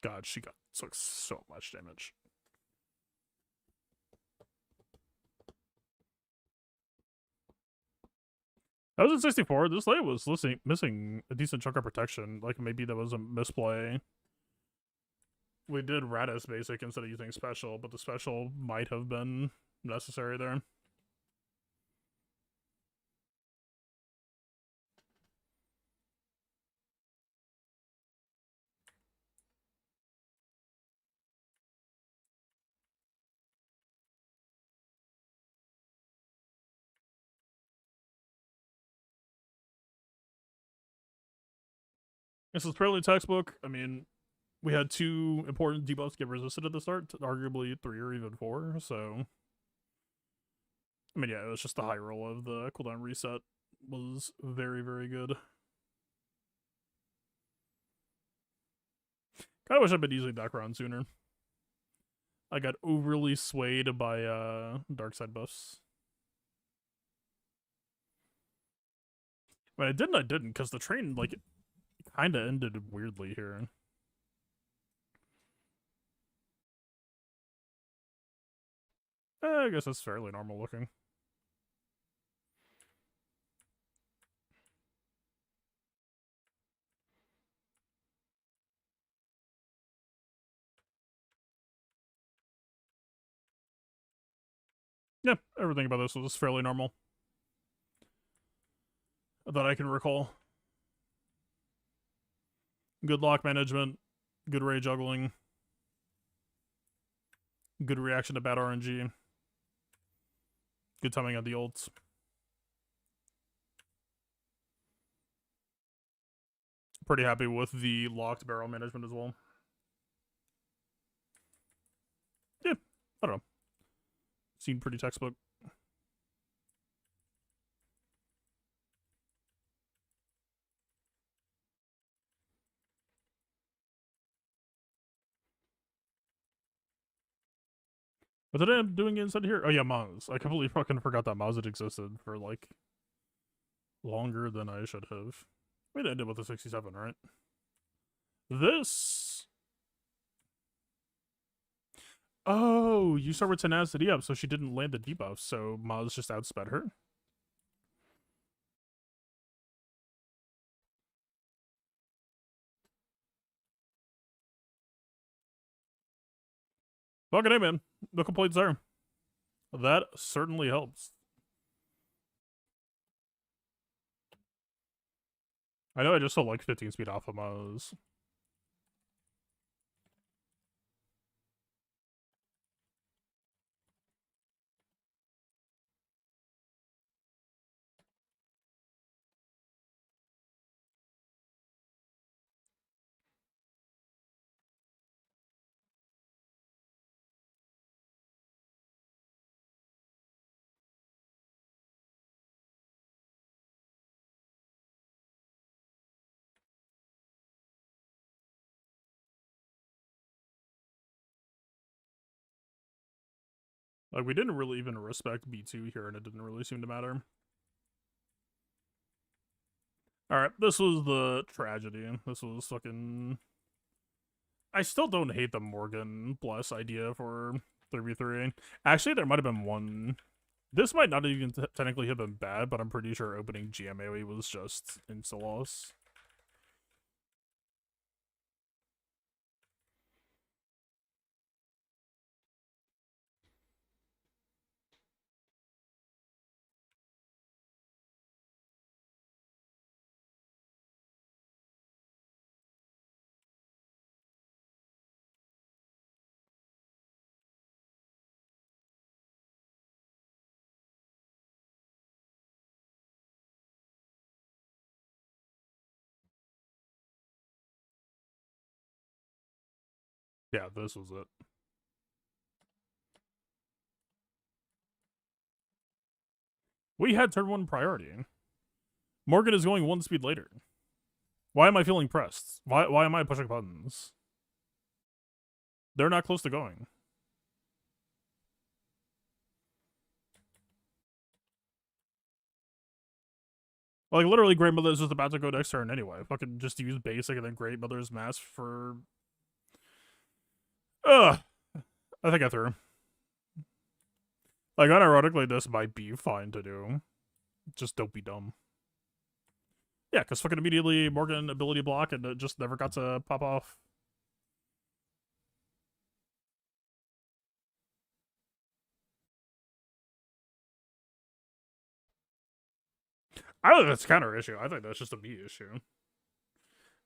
[SPEAKER 1] God, she took so much damage. That was in 64. This lane was missing a decent chunk of protection. Like, maybe that was a misplay. We did Radis basic instead of using special, but the special might have been necessary there. This is fairly textbook. I mean, we had 2 important debuffs get resisted at the start, arguably 3 or even 4, so... I mean, yeah, it was just the high roll of the cooldown reset was very, very good. Kinda wish I'd been using background sooner. I got overly swayed by dark side buffs. But I didn't, because the train, like, kinda ended weirdly here. I guess that's fairly normal looking. Yeah, everything about this was fairly normal. That I can recall. Good lock management, good ray juggling, good reaction to bad RNG, good timing on the ults. Pretty happy with the locked barrel management as well. Yeah, I don't know. Seemed pretty textbook. What did I end up doing inside here? Oh yeah, Maz. I completely fucking forgot that Maz had existed for like longer than I should have. We'd ended with a 67, right? This. Oh, you saw her tenacity up, so she didn't land the debuff, so Maz just outsped her. Fucking hey, man. No complaints there. That certainly helps. I know I just sold like 15 speed off of Maz. Like, we didn't really even respect B2 here, and it didn't really seem to matter. Alright, this was the tragedy. This was fucking... I still don't hate the Morgan Bless idea for 3v3. Actually, there might have been one... This might not even technically have been bad, but I'm pretty sure opening GMAOE was just insta-loss. Yeah, this was it. We had turn 1 priority. Morgan is going 1 speed later. Why am I feeling pressed? Why am I pushing buttons? They're not close to going. Like, literally, Great Mother is just about to go next turn anyway. Fucking just use basic and then Great Mother's Mask for... Ugh! I think I threw. Like, unironically, this might be fine to do. Just don't be dumb. Yeah, because fucking immediately Morgan ability block and it just never got to pop off. I don't think that's a counter issue. I think that's just a me issue.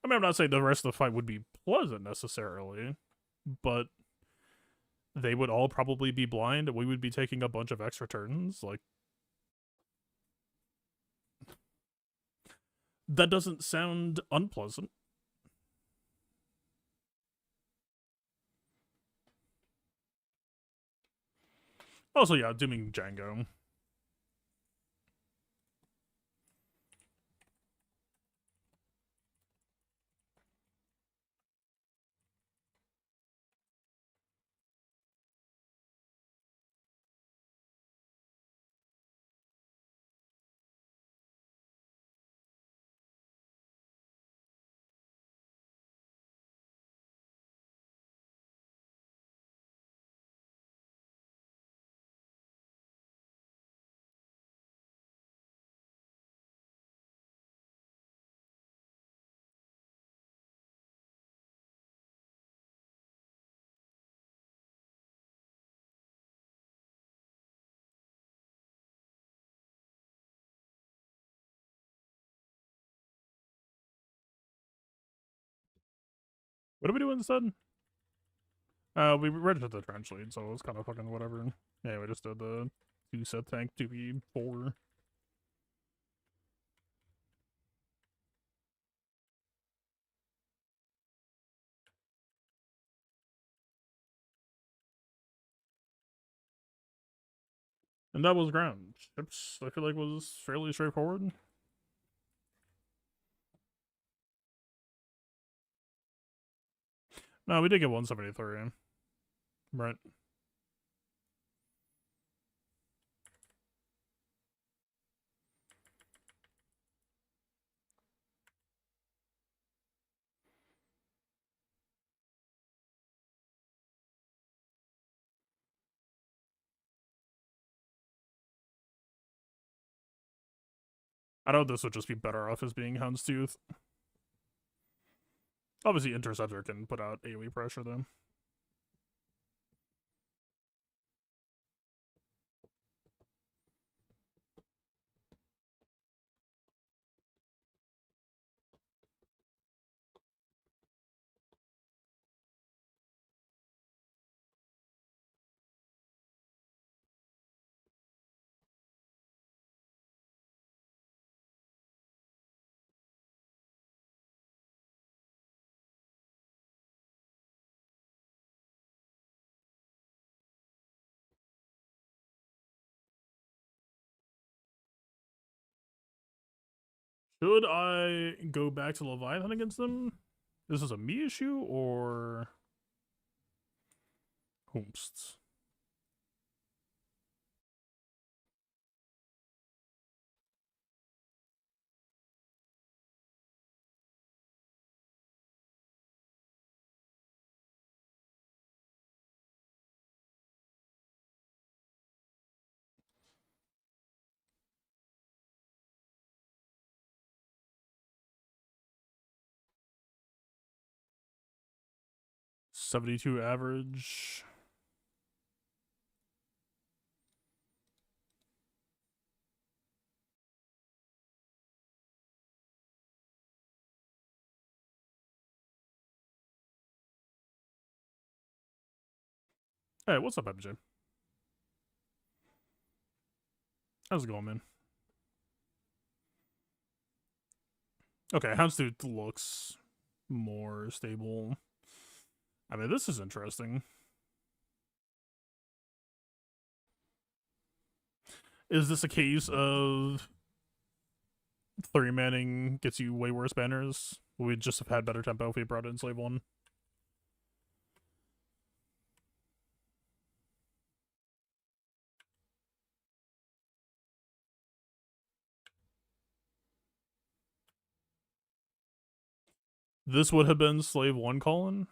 [SPEAKER 1] I mean, I'm not saying the rest of the fight would be pleasant necessarily, but they would all probably be blind. We would be taking a bunch of extra turns. Like, that doesn't sound unpleasant. Also, yeah, dooming Django. What do we do instead? We registered the trench lead, so it was kind of fucking whatever. Yeah, we just did the 2-set tank 2v4. And that was ground. Chips, I feel like, was fairly straightforward. No, we did get 173. Right. I know this would just be better off as being Houndstooth. Obviously, Interceptor can put out AoE pressure, though. Should I go back to Leviathan against them? This is a me issue, or... Hoomsts? .72 average. Hey, what's up, MJ? How's it going, man? Okay, Houndstooth looks more stable. I mean, this is interesting. Is this a case of 3-manning gets you way worse banners? We'd just have had better tempo if we brought in Slave 1. This would have been Slave 1 Colin.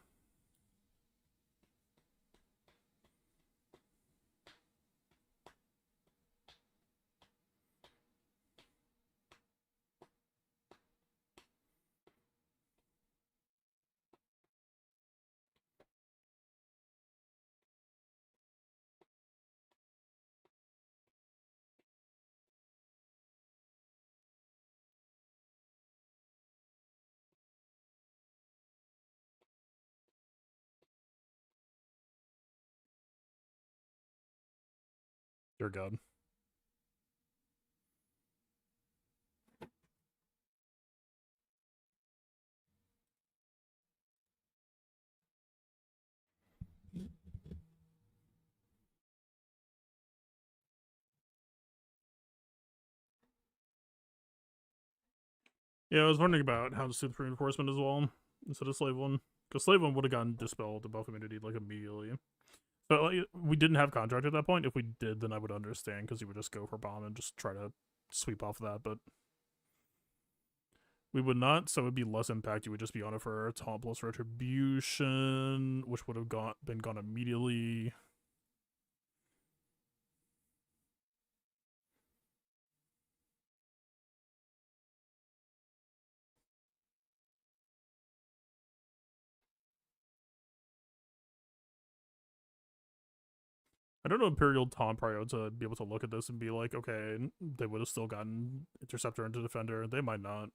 [SPEAKER 1] Dear God. Yeah, I was wondering about Houndstooth reinforcement as well, instead of Slave 1. Because Slave 1 would have gotten dispelled to buff immunity, like, immediately. But like, we didn't have contract at that point. If we did, then I would understand, because he would just go for bomb and just try to sweep off that, but... we would not, so it would be less impact. You would just be on it for Taunt plus Retribution, which would have been gone immediately. I don't know Imperial Taunt Prio to be able to look at this and be like, okay, they would have still gotten Interceptor into Defender. They might not.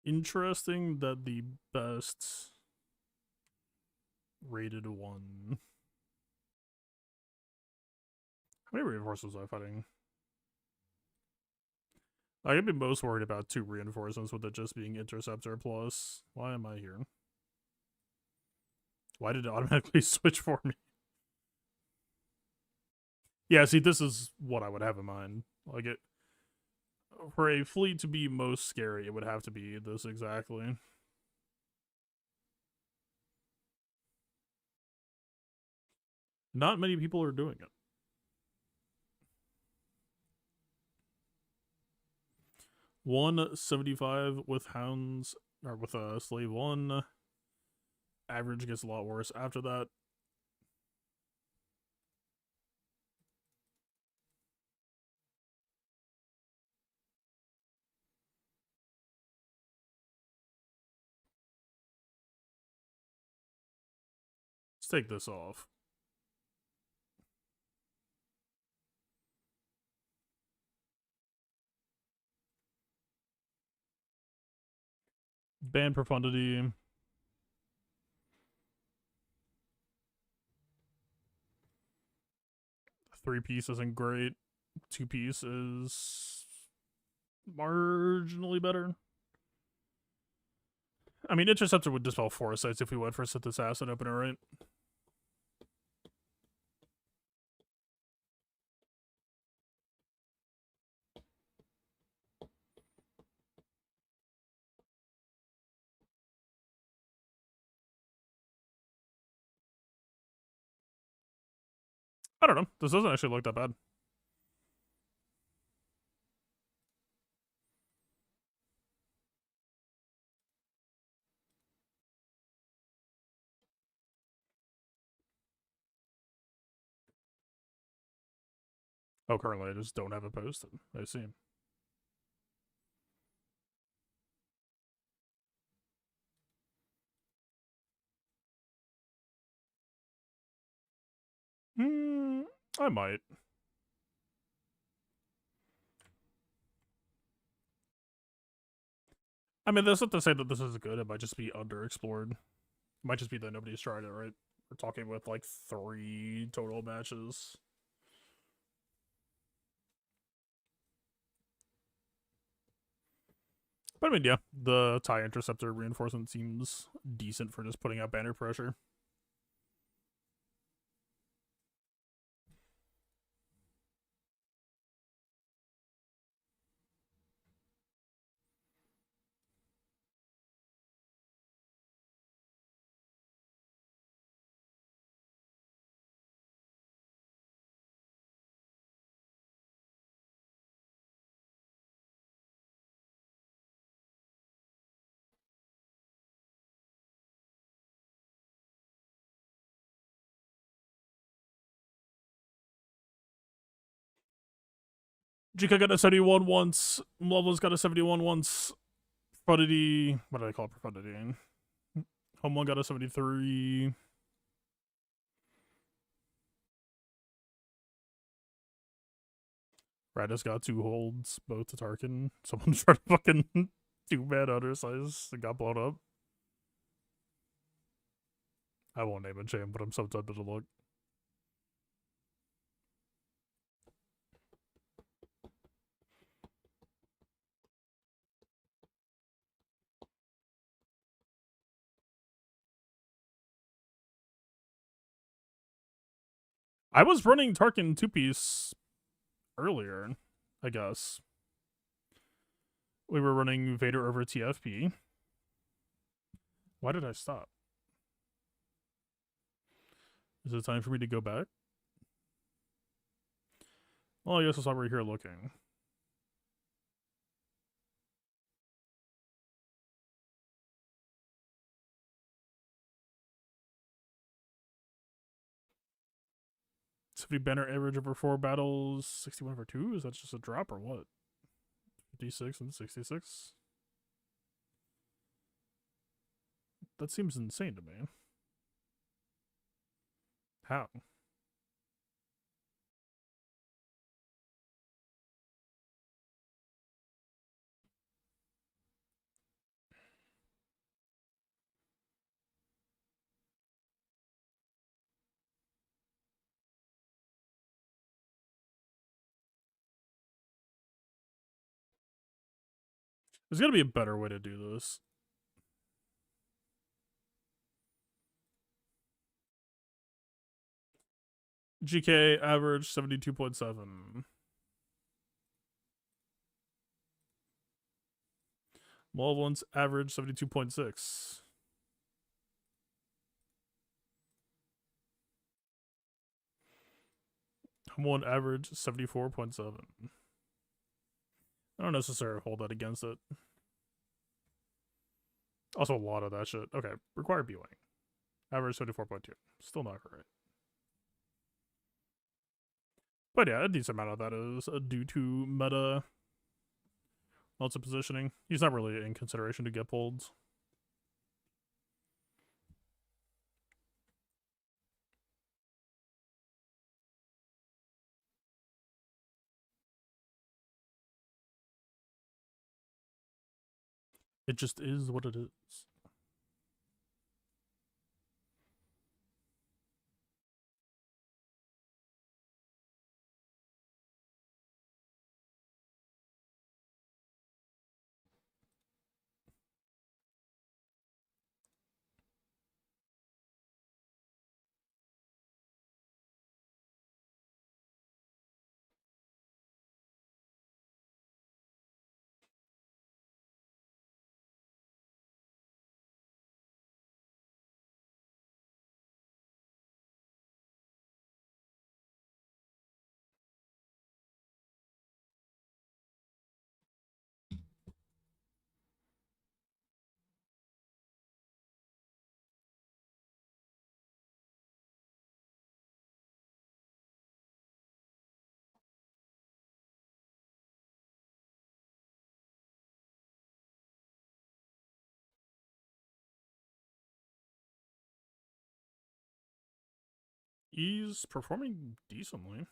[SPEAKER 1] Interesting that the best rated one... How many reinforcements was I fighting? I'd be most worried about 2 reinforcements with it just being Interceptor plus. Why am I here? Why did it automatically switch for me? Yeah, see, this is what I would have in mind. Like it for a fleet to be most scary, it would have to be this exactly. Not many people are doing it. 175 with hounds or with a slave one. Average gets a lot worse after that. Let's take this off. Ban profundity. 3-piece isn't great. 2-piece is marginally better. I mean, Interceptor would dispel Foresights if we went for Sith Assassin opener, right? I don't know. This doesn't actually look that bad. Oh, currently I just don't have it posted. I see. I might. I mean, that's not to say that this is good. It might just be underexplored. It might just be that nobody's tried it, right? We're talking with like 3 total matches. But I mean, yeah, the TIE Interceptor reinforcement seems decent for just putting out banner pressure. Jika got a 71 once. Level's got a 71 once. Profundity. What did I call it? Profundity. Home one got a 73. Radis got 2 holds, both to Tarkin. Someone tried to fucking 2-man undersize and got blown up. I won't name and shame, but I'm so tempted to look. I was running Tarkin 2-piece earlier, I guess. We were running Vader over TFP. Why did I stop? Is it time for me to go back? Well, I guess it's over here looking. City banner average over 4 battles, 61 for 2? Is that just a drop or what? 56 and 66? That seems insane to me. How? There's gotta be a better way to do this. GK average 72.7. Malevolence average 72.6. One average 74.7. I don't necessarily hold that against it. Also, a lot of that shit. Okay, required B-Wing. Average 74.2. Still not great. But yeah, a decent amount of that is due to meta. Lots of positioning. He's not really in consideration to get pulled. It just is what it is. He's performing decently.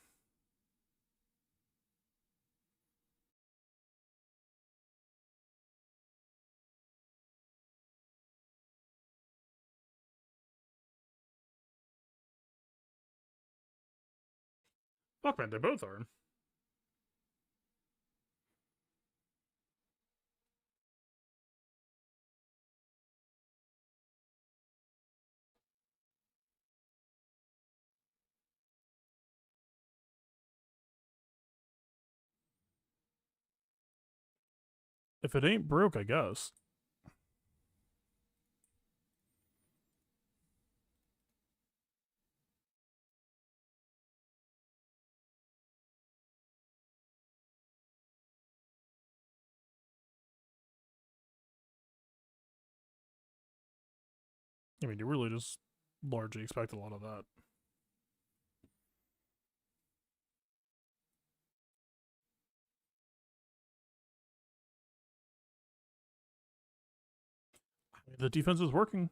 [SPEAKER 1] Fuck man, they both are. If it ain't broke, I guess. I mean, you really just largely expect a lot of that. The defense is working.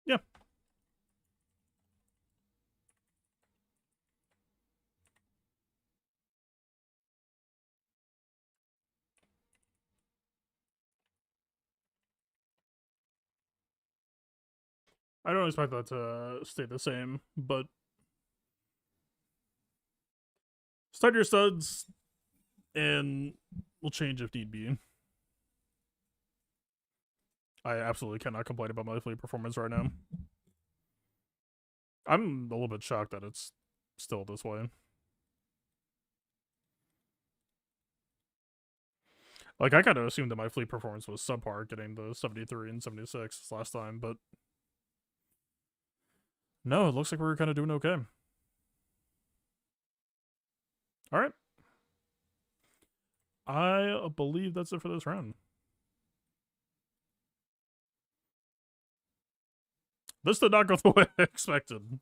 [SPEAKER 1] Yeah. I don't expect that to stay the same, but start your studs and we'll change if need be. I absolutely cannot complain about my fleet performance right now. I'm a little bit shocked that it's still this way. Like, I kind of assumed that my fleet performance was subpar getting the 73 and 76 last time, but no, it looks like we're kind of doing okay. All right. I believe that's it for this round. This did not go the way I expected.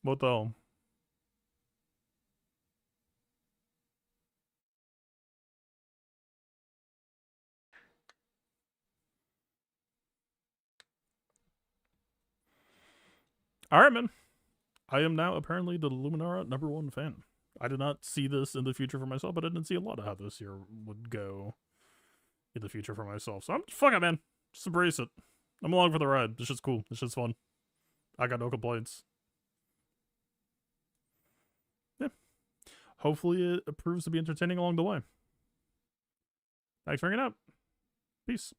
[SPEAKER 1] What the hell? Alright, man. I am now apparently the Luminara #1 fan. I did not see this in the future for myself, but I didn't see a lot of how this year would go in the future for myself. So fuck it, man. Just embrace it. I'm along for the ride. This shit's cool. This shit's fun. I got no complaints. Yeah. Hopefully it proves to be entertaining along the way. Thanks for hanging out. Peace.